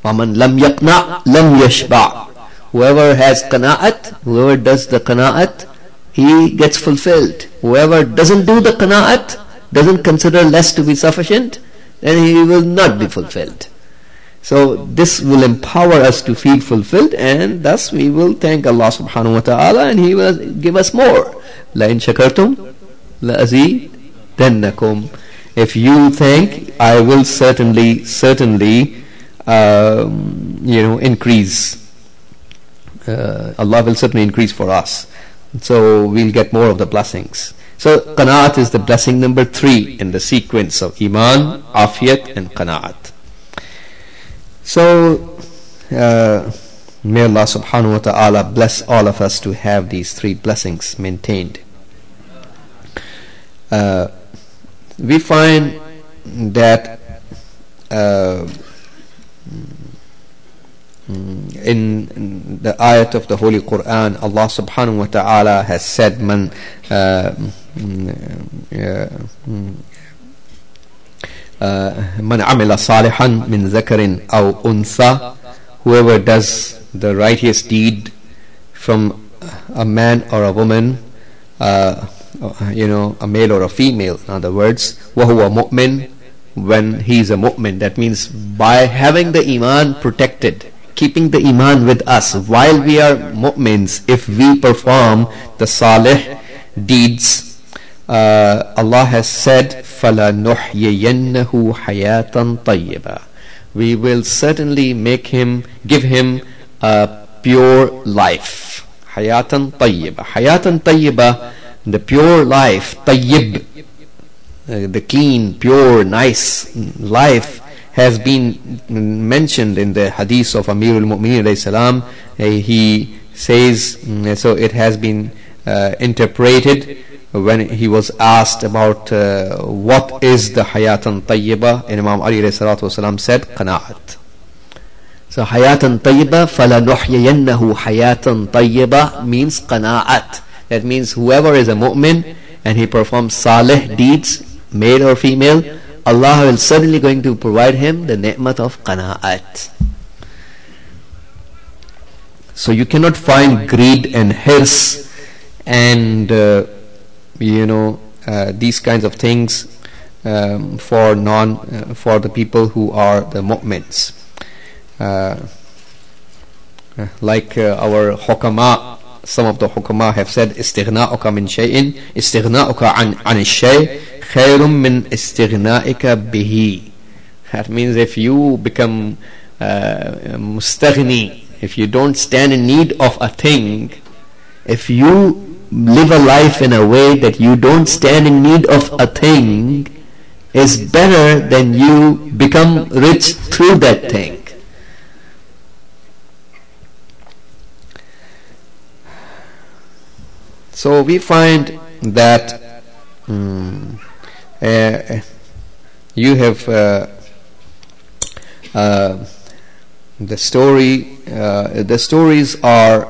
wa man lam yaqna' lam yashba'. Whoever has qana'at, whoever does the qana'at, he gets fulfilled. Whoever doesn't do the qana'at, doesn't consider less to be sufficient, then he will not be fulfilled. So this will empower us to feel fulfilled, and thus we will thank Allah subhanahu wa ta'ala, and He will give us more. La in shakartum la azidannakum. If you thank, I will certainly increase. Allah will certainly increase for us. So we'll get more of the blessings. So qanaat is the blessing number 3 in the sequence of iman, afiyat and qanaat. So may Allah subhanahu wa ta'ala bless all of us to have these 3 blessings maintained. We find that in the ayat of the Holy Quran, Allah subhanahu wa ta'ala has said, Man amila salihan min zakarin aw untha, whoever does the righteous deed from a man or a woman, a male or a female, in other words, وَهُوَ mu'min, when he is a mu'min. That means by having the iman protected, keeping the iman with us while we are mu'mins, if we perform the salih deeds, Allah has said, فَلَنُحْيِيَنَّهُ حَيَاةً طَيِّبًا, we will certainly give him a pure life. Hayatan tayyiba. Hayatan tayyiba, the pure life. Tayyib, the clean, pure, nice life, has been mentioned in the hadith of Amir al-Mu'mineen alayhi salam. He says, so it has been interpreted when he was asked about what is the Hayatan Tayyiba, and Imam Ali alayhi salatu wasalam said, Qana'at. So Hayatan Tayyiba, فَلَنُحْيَيَنَّهُ Hayatan Tayyiba means Qana'at. That means whoever is a mu'min and he performs salih deeds, male or female, Allah will certainly going to provide him the ni'mat of Qana'at. So you cannot find greed and hirs and these kinds of things for the people who are the mu'mins. Like our hukama, some of the hukama have said, istighna'uka min shay'in, istighna'uka an ash-shay' khayrun min istighna'ika bihi. That means if you become mustaghni, if you don't stand in need of a thing, if you live a life in a way that you don't stand in need of a thing, is better than you become rich through that thing. So we find that you have the stories are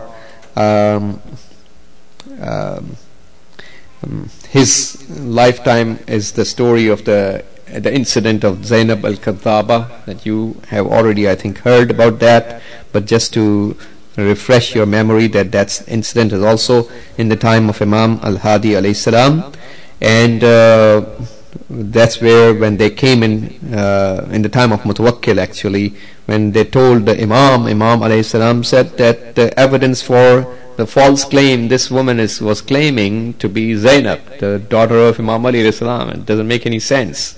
his lifetime is the story of the incident of Zaynab al-Kadhaba, that you have already, I think, heard about that, but just to refresh your memory, that incident is also in the time of Imam al-Hadi alayhi salam, and that's where, when they came in the time of Mutawakkil, actually, when they told the Imam alayhi salam said that the evidence for the false claim this woman was claiming to be Zaynab, the daughter of Imam Ali alayhi salam, it doesn't make any sense.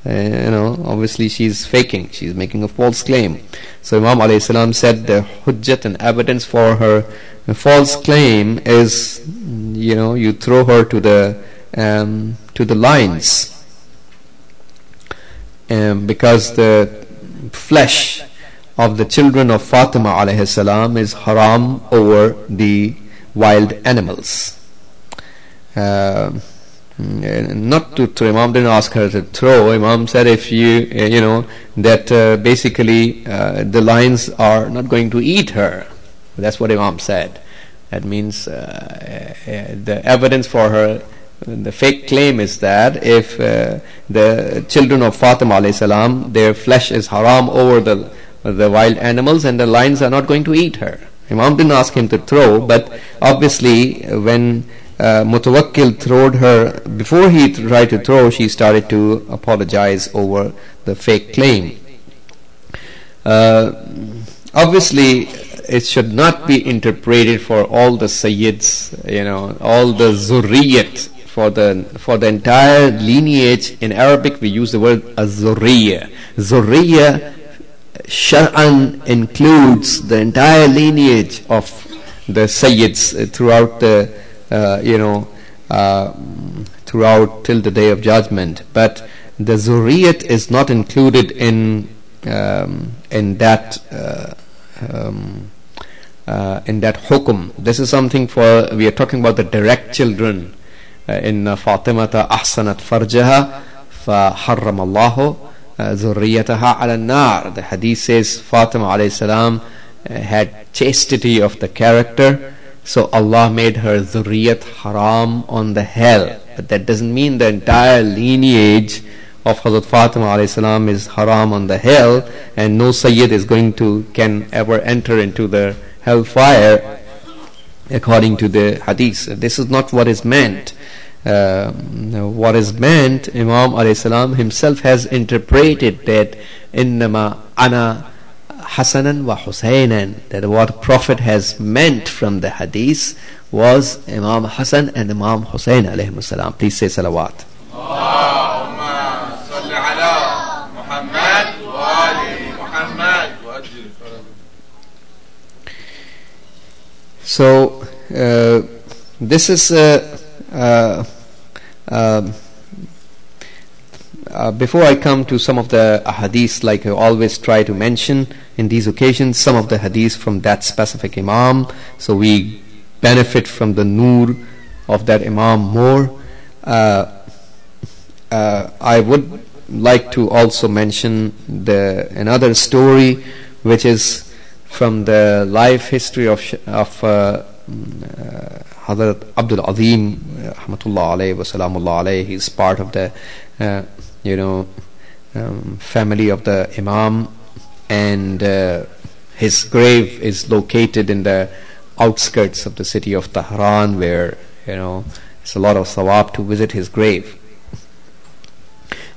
Obviously she's faking, she's making a false claim. So Imam alayhi salam said the hujjat and evidence for her false claim is, you throw her to the lions, because the flesh of the children of Fatima alayhi salam is haram over the wild animals. Not to throw. Imam didn't ask her to throw. Imam said, if that basically the lions are not going to eat her. That's what Imam said. That means the evidence for her, the fake claim is that if the children of Fatima alayhi salam, their flesh is haram over the wild animals, and the lions are not going to eat her. Imam didn't ask him to throw, but obviously when Mutawakkil throwed her, before he tried to throw, she started to apologize over the fake claim. Obviously, it should not be interpreted for all the Sayyids, all the Zurriyat, for the entire lineage. In Arabic, we use the word az-Zurriya. Zurriya Shar'an includes the entire lineage of the Sayyids throughout the throughout till the Day of Judgment. But the Zurriyat is not included in that hukum. This is something we are talking about the direct children. In Fatimata ahsanat farjaha fa harram Allahu zurriyataha ala nar. The hadith says Fatima alayhi salam had chastity of the character, so Allah made her zurriyat haram on the hell. But that doesn't mean the entire lineage of Hazrat Fatima alayhi salam is haram on the hell, and no Sayyid can ever enter into the hellfire according to the hadith. This is not what is meant. What is meant, Imam alayhi salam himself has interpreted that innama ana Hasanan wa Husaynan, that what Prophet has meant from the hadith was Imam Hasan and Imam Husayn alayhi salam. Please say salawat. Allahumma salli ala Muhammad wa ali Muhammad. So this is before I come to some of the hadiths, like I always try to mention in these occasions, some of the hadiths from that specific Imam, so we benefit from the nur of that Imam more. I would like to also mention another story, which is from the life history of Hazrat Abdul Azim rahmatullah alayhi wa salamullah alayhi. He is part of the family of the Imam, and his grave is located in the outskirts of the city of Tehran, where it's a lot of sawab to visit his grave.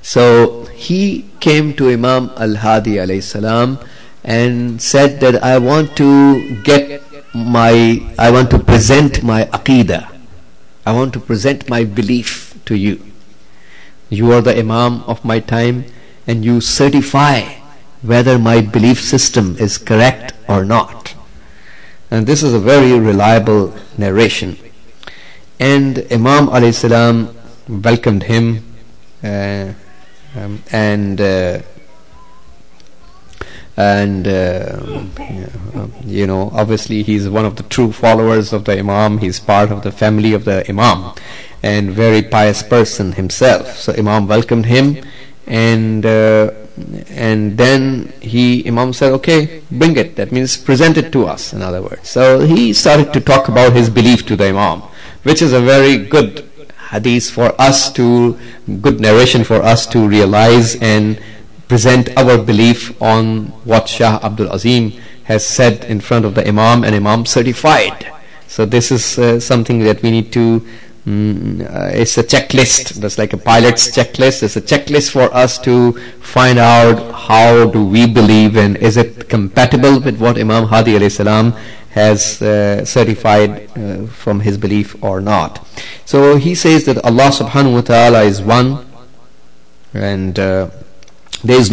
So he came to Imam al-Hadi alayhi salam and said that I want to present my aqidah. I want to present my belief to you. You are the Imam of my time, and you certify whether my belief system is correct or not. And this is a very reliable narration. And Imam alayhi salam welcomed him, obviously he's one of the true followers of the Imam. He's part of the family of the Imam and very pious person himself. So Imam welcomed him, and then Imam said, okay, bring it. That means present it to us, in other words. So he started to talk about his belief to the Imam, which is a very good hadith for us good narration for us to realize and present our belief on what Shah Abdul Azim has said in front of the Imam, and Imam certified. So this is something that we need to it's a checklist. That's like a pilot's checklist. It's a checklist for us to find out how do we believe, and is it compatible with what Imam Hadi alayhi salam has certified from his belief or not. So he says that Allah subhanahu wa ta'ala is one, and there is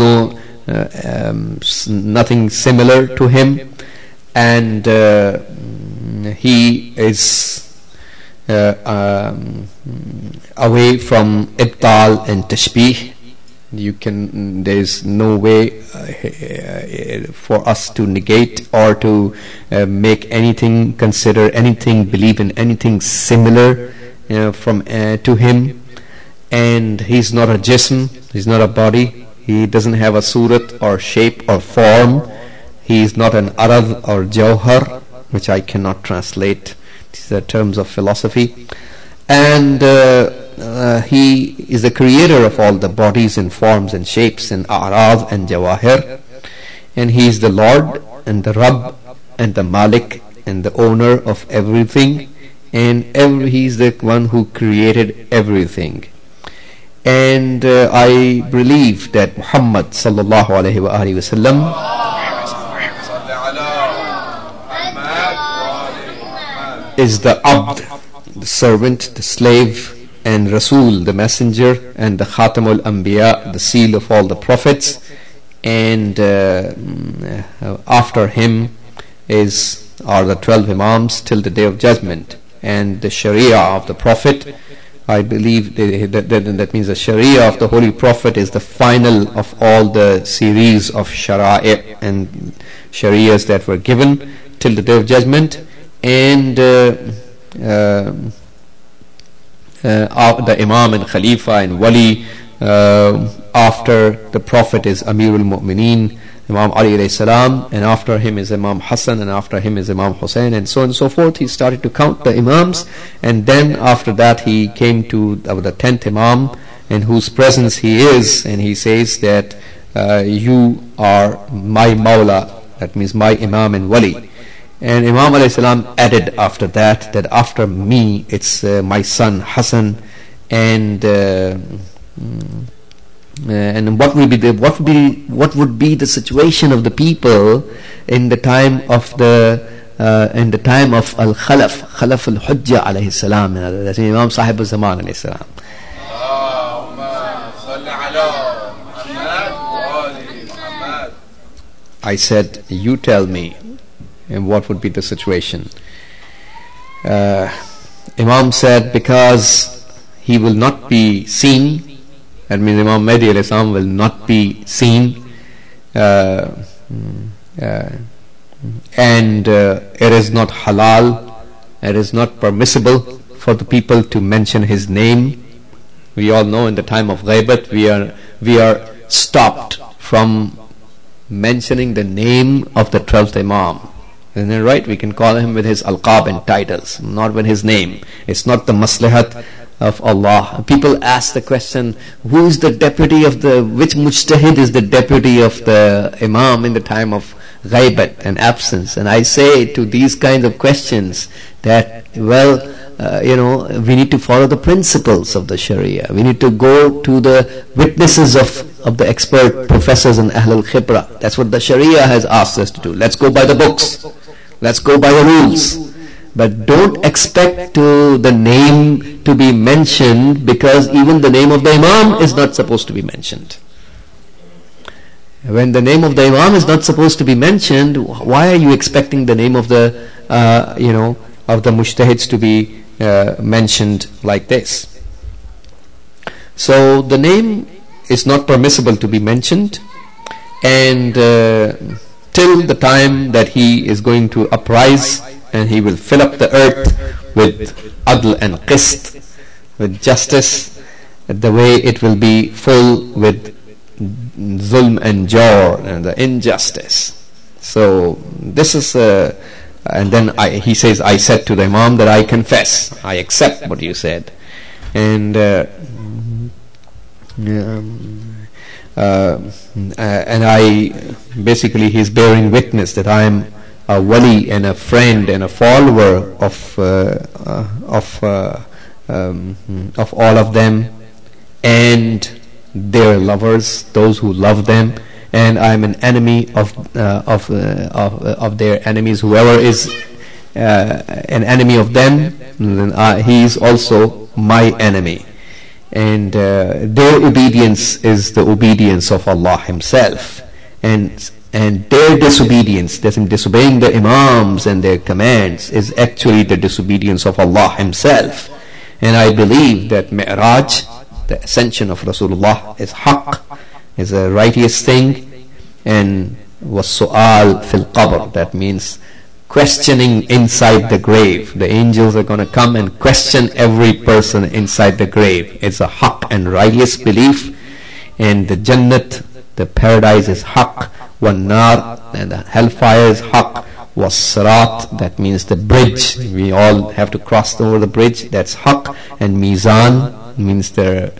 nothing similar to him, and he is away from ibtal and tashbih. There is no way for us to negate or to consider anything, believe in anything similar to him. And he's not a jism, he's not a body, he doesn't have a surat or shape or form. He is not an arad or jawhar, which I cannot translate. These are terms of philosophy. And he is the creator of all the bodies and forms and shapes and a'rad and jawahir. And he is the Lord and the Rabb and the Malik and the owner of everything. And he is the one who created everything. And I believe that Muhammad sallallahu alaihi wasallam is the abd, the servant, the slave, and Rasul, the messenger, and the Khatamul Anbiya, the seal of all the prophets. And after him are the 12 Imams till the Day of Judgment. And the Sharia of the Prophet, I believe that means the Sharia of the Holy Prophet is the final of all the series of Shara'i and Sharias that were given till the Day of Judgment. And the Imam and Khalifa and Wali after the Prophet is Amirul Mu'mineen, Imam Ali alayhi salam, and after him is Imam Hassan, and after him is Imam Hussein, and so on and so forth. He started to count the Imams, and then after that he came to the 10th Imam, in whose presence he is, and he says that you are my Mawla, that means my Imam and Wali. And Imam alayhi salam added after that after me it's my son Hassan, and what would be the situation of the people in the time of al-Khalaf al-Hujjah alayhi salam, that's Imam Sahib al-Zaman alayhi salam. I said, you tell me, and what would be the situation? Imam said, because he will not be seen, that means Imam Mahdi alayhi salam will not be seen, and it is not halal, it is not permissible for the people to mention his name. We all know in the time of ghaibat we are stopped from mentioning the name of the 12th Imam. Isn't it right? We can call him with his alqab and titles, not with his name. It's not the maslahat of Allah. People ask the question, who is the deputy of which mujtahid is the deputy of the Imam in the time of ghaibat and absence? And I say to these kinds of questions that, we need to follow the principles of the Sharia. We need to go to the witnesses of the expert professors and Ahlul Khibra. That's what the Sharia has asked us to do. Let's go by the books. Let's go by the rules. But don't expect the name to be mentioned, because even the name of the Imam is not supposed to be mentioned. When the name of the Imam is not supposed to be mentioned, why are you expecting the name of the of the mujtahids to be mentioned like this? So the name is not permissible to be mentioned, and till the time that he is going to uprise and he will fill up the earth with adl and qist, with justice, the way it will be full with zulm and jawr and the injustice. So this is and then he says, I said to the Imam that I confess, I accept what you said, and I basically he's bearing witness that I am a wali and a friend and a follower of all of them and their lovers, those who love them, and I am an enemy of their enemies. Whoever is an enemy of them, then he is also my enemy. And their obedience is the obedience of Allah Himself, and their disobedience, disobeying the Imams and their commands, is actually the disobedience of Allah Himself. And I believe that Mi'raj, the ascension of Rasulullah, is haqq, is a righteous thing, and was su'al fil qabr, that means questioning inside the grave. The angels are going to come and question every person inside the grave. It's a haqq and righteous belief. And the Jannat, the paradise, is haqq. Wan nar, and the hellfire is haqq. was sirat, that means the bridge. We all have to cross over the bridge. That's haq. And mizan means the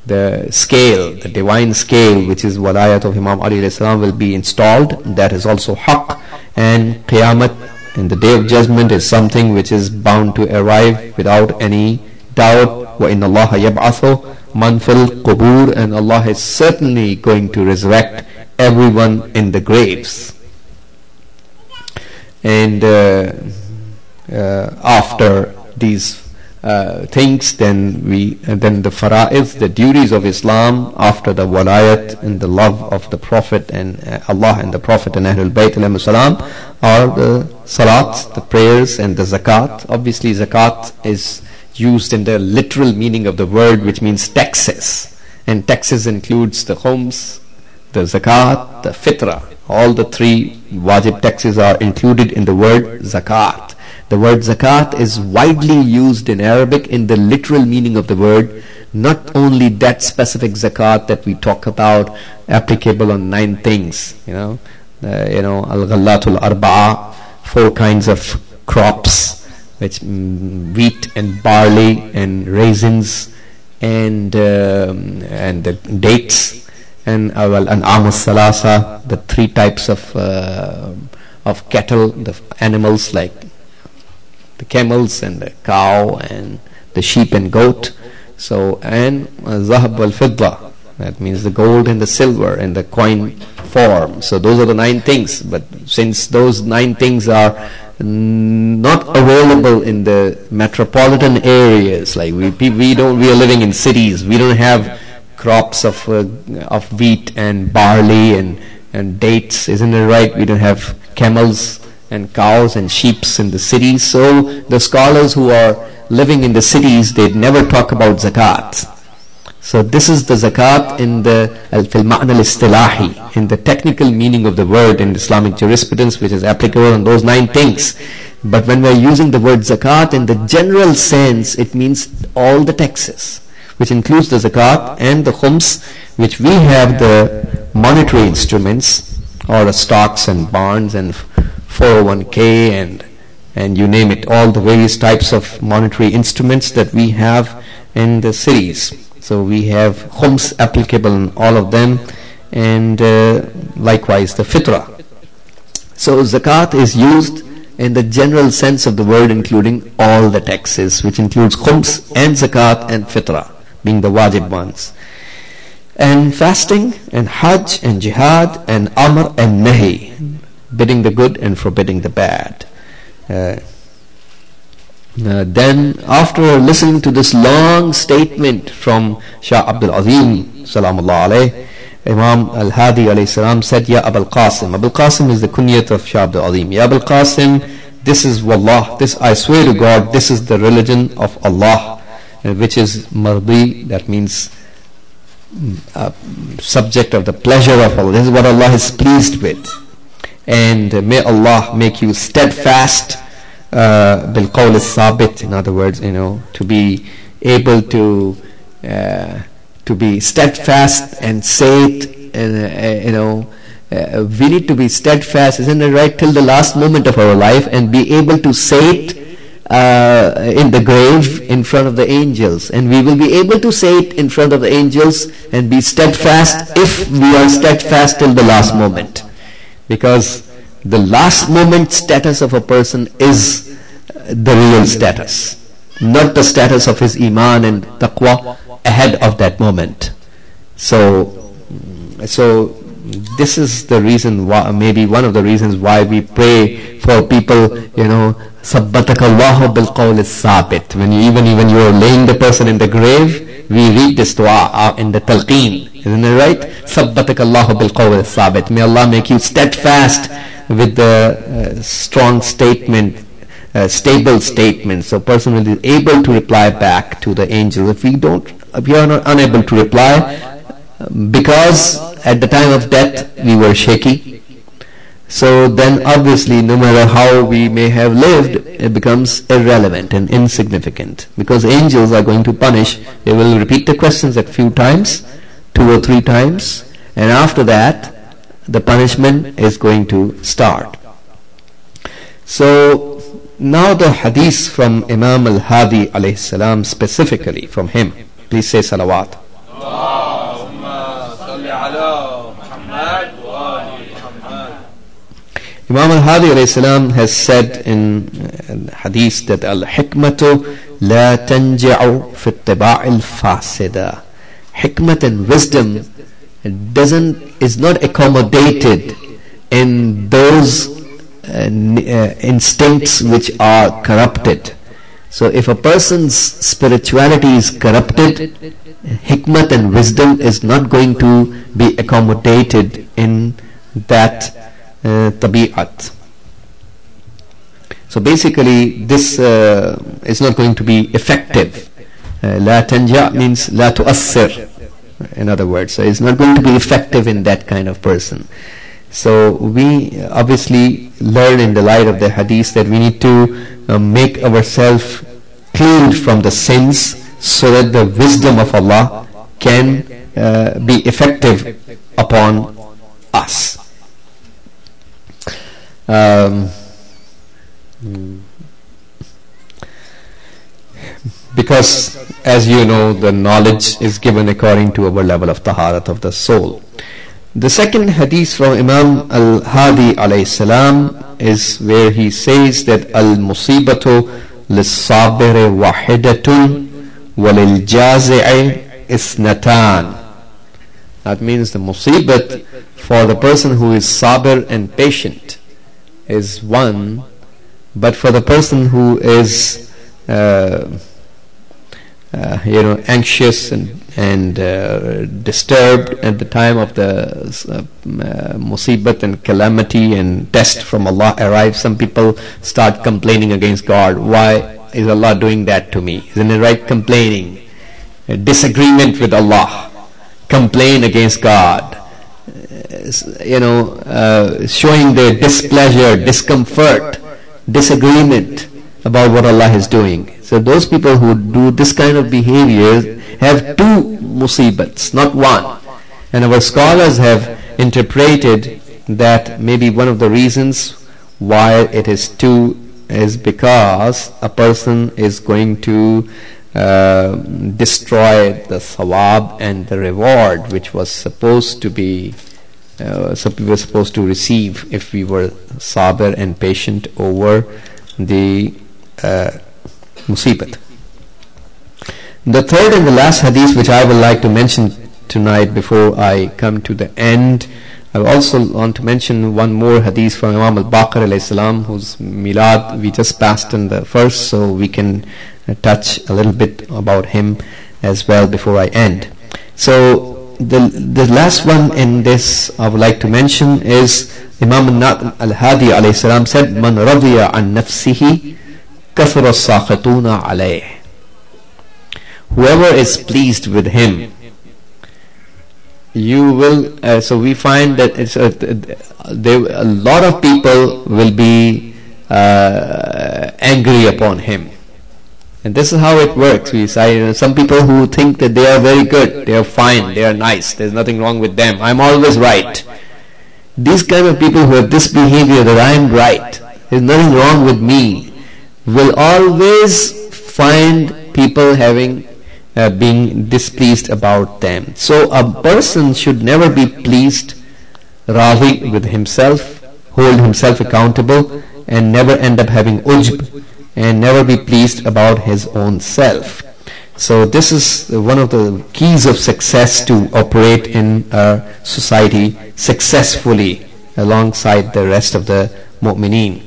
the scale, the divine scale, which is walayat of Imam Ali alayhi salam, will be installed. That is also haq. And Qiyamat, and the day of judgment, is something which is bound to arrive without any doubt. Wa inna Allah yab'athu man fil qubur, and Allah is certainly going to resurrect everyone in the graves. And after these things, then the fara'id, the duties of Islam, after the walayat and the love of the Prophet and Allah and the Prophet and Ahlul Bayt alayhi salam, are the salat, the prayers, and the zakat. Obviously zakat is used in the literal meaning of the word, which means taxes, and taxes includes the khums, the zakat, the fitra. All the three wajib taxes are included in the word zakat. The word zakat is widely used in Arabic in the literal meaning of the word, not only that specific zakat that we talk about, applicable on 9 things, al-ghallatul arba'a, 4 kinds of crops, which wheat and barley and raisins and the dates, and al-an'am salasa, the 3 types of cattle, the animals like the camels and the cow and the sheep and goat. So, and zahab wal fidda, that means the gold and the silver and the coin form. So those are the 9 things. But since those 9 things are not available in the metropolitan areas, like we are living in cities, we don't have crops of wheat and barley and dates, isn't it right? We don't have camels and cows and sheep in the cities. So the scholars who are living in the cities, they never talk about zakat. So this is the zakat in the fil ma'na al-istilahi, in the technical meaning of the word in Islamic jurisprudence, which is applicable on those 9 things. But when we're using the word zakat in the general sense, it means all the taxes, which includes the zakat and the khums, which we have the monetary instruments, or the stocks and bonds and 401k and you name it, all the various types of monetary instruments that we have in the cities. So we have khums applicable in all of them, and likewise the fitra. So zakat is used in the general sense of the word, including all the taxes, which includes khums and zakat and fitra, being the wajib ones. And fasting and hajj and jihad and amr and nahi, bidding the good and forbidding the bad. Then after listening to this long statement from Shah Abdul Azim salamullah alayh, Imam al-Hadi alayhi salam said, Ya Abul Qasim. Abul Qasim is the kunyat of Shah Abdul Azim. Ya Abul Qasim, this is wallah, this I swear to God, this is the religion of Allah, which is mardi, that means subject of the pleasure of Allah. This is what Allah is pleased with. And may Allah make you steadfast bil qawl al-sabit, in other words, to be able to be steadfast and say it, we need to be steadfast, isn't it right, till the last moment of our life, and be able to say it in the grave in front of the angels. And we will be able to say it in front of the angels and be steadfast if we are steadfast till the last moment. Because the last moment status of a person is the real status, not the status of his iman and taqwa ahead of that moment. So this is the reason why, maybe one of the reasons why we pray for people, Sabbatakallahu bil qawl al-sabit. When even you are laying the person in the grave, we read this dua in the talqeen, isn't it right? Sabbatakallahu bil qawl al-sabit. May Allah make you steadfast with the strong statement, stable statement. So person will be able to reply back to the angel. If we are not unable to reply, because at the time of death we were shaky, so then obviously no matter how we may have lived, it becomes irrelevant and insignificant, because angels are going to punish. They will repeat the questions a few times, 2 or 3 times, and after that the punishment is going to start. So now the hadith from Imam al-Hadi alayhi salam, specifically from him. Please say salawat. Imam al-Hadi alayhi salam has said in hadith that al-hikmatu la tanja'u fi ittiba' al-fasida. Hikmat and wisdom is not accommodated in those instincts which are corrupted. So if a person's spirituality is corrupted, hikmat and wisdom is not going to be accommodated in that tabi'at. So basically this is not going to be effective. La tanja means la tu'assir, in other words. So it's not going to be effective in that kind of person. So we obviously learn in the light of the hadith that we need to make ourselves cleaned from the sins so that the wisdom of Allah can be effective upon us. Because as you know, the knowledge is given according to our level of taharat of the soul. The second hadith from Imam al-Hadi alayhi salam is where he says that al-musibatu lis-sabiri wahidatun walil-jazi'i isnatan. That means the musibat for the person who is sabir and patient is one, but for the person who is anxious and disturbed at the time of the musibat and calamity and test from Allah arrives, some people start complaining against God. Why is Allah doing that to me? Isn't it right? Complaining, a disagreement with Allah, complain against God, showing their displeasure, discomfort, disagreement about what Allah is doing. So those people who do this kind of behavior have two musibats, not one. And our scholars have interpreted that maybe one of the reasons why it is two is because a person is going to destroy the thawab and the reward which was supposed to be we were supposed to receive if we were sabir and patient over the musibat. The third and the last hadith which I would like to mention tonight before I come to the end, I also want to mention one more hadith from Imam al-Baqir alayhi salam, whose milad we just passed in the first, so we can touch a little bit about him as well before I end. So the last one in this I would like to mention is Imam al-Hadi alayhi salam said, Man radiya an nafsihi kathura as-sakhatuna alayh. Whoever is pleased with him, you will so we find that it's a lot of people will be angry upon him. And this is how it works. We say some people who think that they are very good, they are fine, they are nice, there's nothing wrong with them, I'm always right. These kind of people who have this behavior that I am right, there's nothing wrong with me, will always find people having being displeased about them. So a person should never be pleased, radi with himself, hold himself accountable, and never end up having ujb, and never be pleased about his own self. So this is one of the keys of success to operate in a society successfully alongside the rest of the mu'mineen,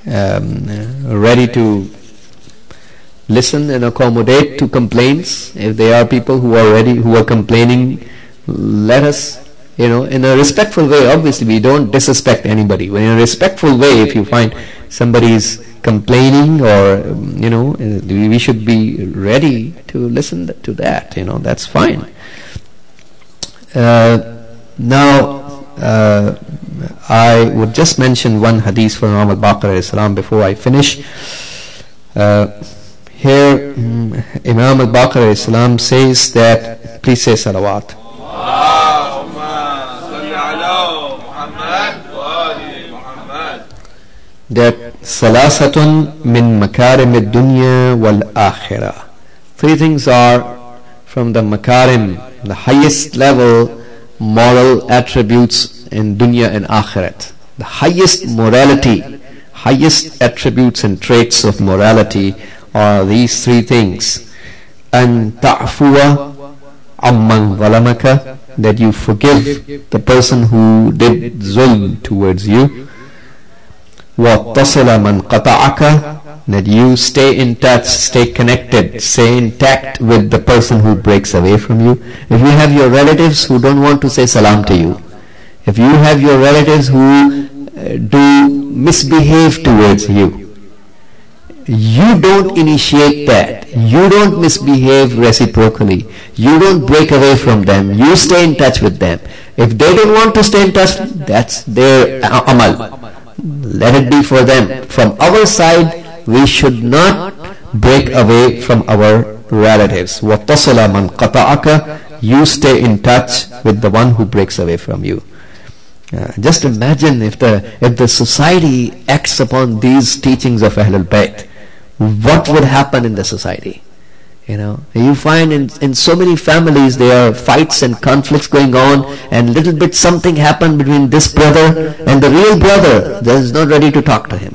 ready to listen and accommodate to complaints. If there are people who are complaining, let us, in a respectful way. Obviously we don't disrespect anybody, but in a respectful way, if you find somebody is complaining, or we should be ready to listen to that. That's fine. Now I would just mention one hadith from Imam al-Baqir salam before I finish. Here Imam al-Baqir salam says that, please say salawat. that salasatun min makarim ad-dunya wal akhirah. Three things are from the makarim, the highest level moral attributes in dunya and akhirat. The highest morality, highest attributes and traits of morality are these three things. An ta'fuwa amman zalamaka, that you forgive the person who did zulm towards you. Wa tasila man qata'aka, that you stay in touch, stay connected, stay intact with the person who breaks away from you. If you have your relatives who don't want to say salam to you, if you have your relatives who do misbehave towards you, you don't initiate that. You don't misbehave reciprocally. You don't break away from them. You stay in touch with them. If they don't want to stay in touch, that's their amal. Let it be for them. From our side, we should not break away from our relatives. وَاتَّصِلَ مَنْ قَطَعَكَ, you stay in touch with the one who breaks away from you. Just imagine if the society acts upon these teachings of Ahlul Bayt, what would happen in the society? You find in so many families there are fights and conflicts going on, and little bit something happened between this brother and the real brother that is not ready to talk to him.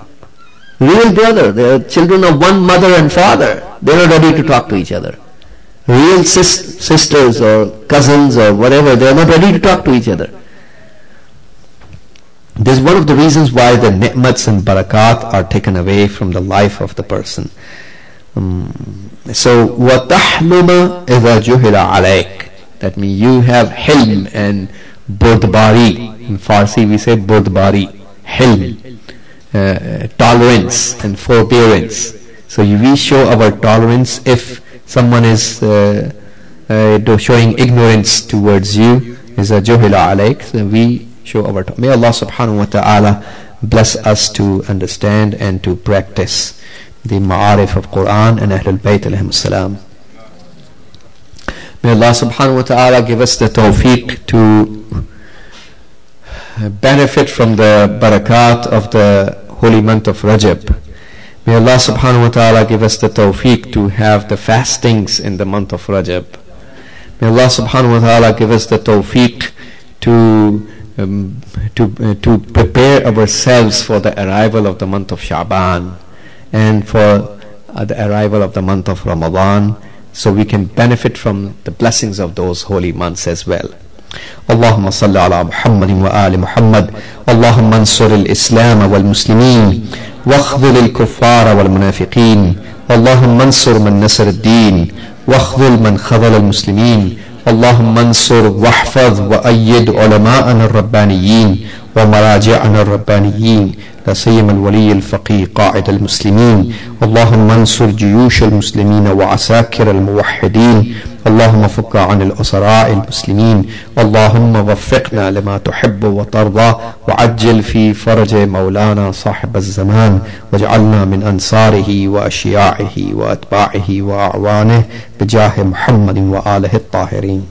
Real brother, they are children of one mother and father, they are not ready to talk to each other. Real sisters or cousins or whatever, they are not ready to talk to each other. This is one of the reasons why the ni'mats and barakat are taken away from the life of the person. So, وَتَحْلُمَ إِذَا جُهِلَ عَلَيْكَ, that means you have hilm and burdbari. In Farsi we say burdbari, hilm, tolerance and forbearance. So we show our tolerance if someone is showing ignorance towards you, إِذَا جُهِلَ عَلَيْكَ, so we show our tolerance. May Allah subhanahu wa ta'ala bless us to understand and to practice the ma'arif of Quran and Ahlul Bayt alayhim salam. May Allah subhanahu wa ta'ala give us the tawfiq to benefit from the barakat of the holy month of Rajab. May Allah subhanahu wa ta'ala give us the tawfiq to have the fastings in the month of Rajab. May Allah subhanahu wa ta'ala give us the tawfiq to prepare ourselves for the arrival of the month of Sha'ban and for the arrival of the month of Ramadan, so we can benefit from the blessings of those holy months as well. اللهم صل على محمد وآل محمد. اللهم انصر الإسلام والمسلمين واخذل الكفار والمنافقين. اللهم انصر من نصر الدين واخذل من خذل المسلمين. اللهم انصر واحفظ وأيد علماءنا الربانيين ومراجعنا الربانيين، لا سيما الولي الفقيه قائد المسلمين. اللهم انصر جيوش المسلمين وعساكر الموحدين. اللهم فك عن الأسراء المسلمين. اللهم وفقنا لما تحب وترضى، وعجل في فرج مولانا صاحب الزمان، واجعلنا من أنصاره وأشياعه وأتباعه وأعوانه بجاه محمد وآله الطاهرين.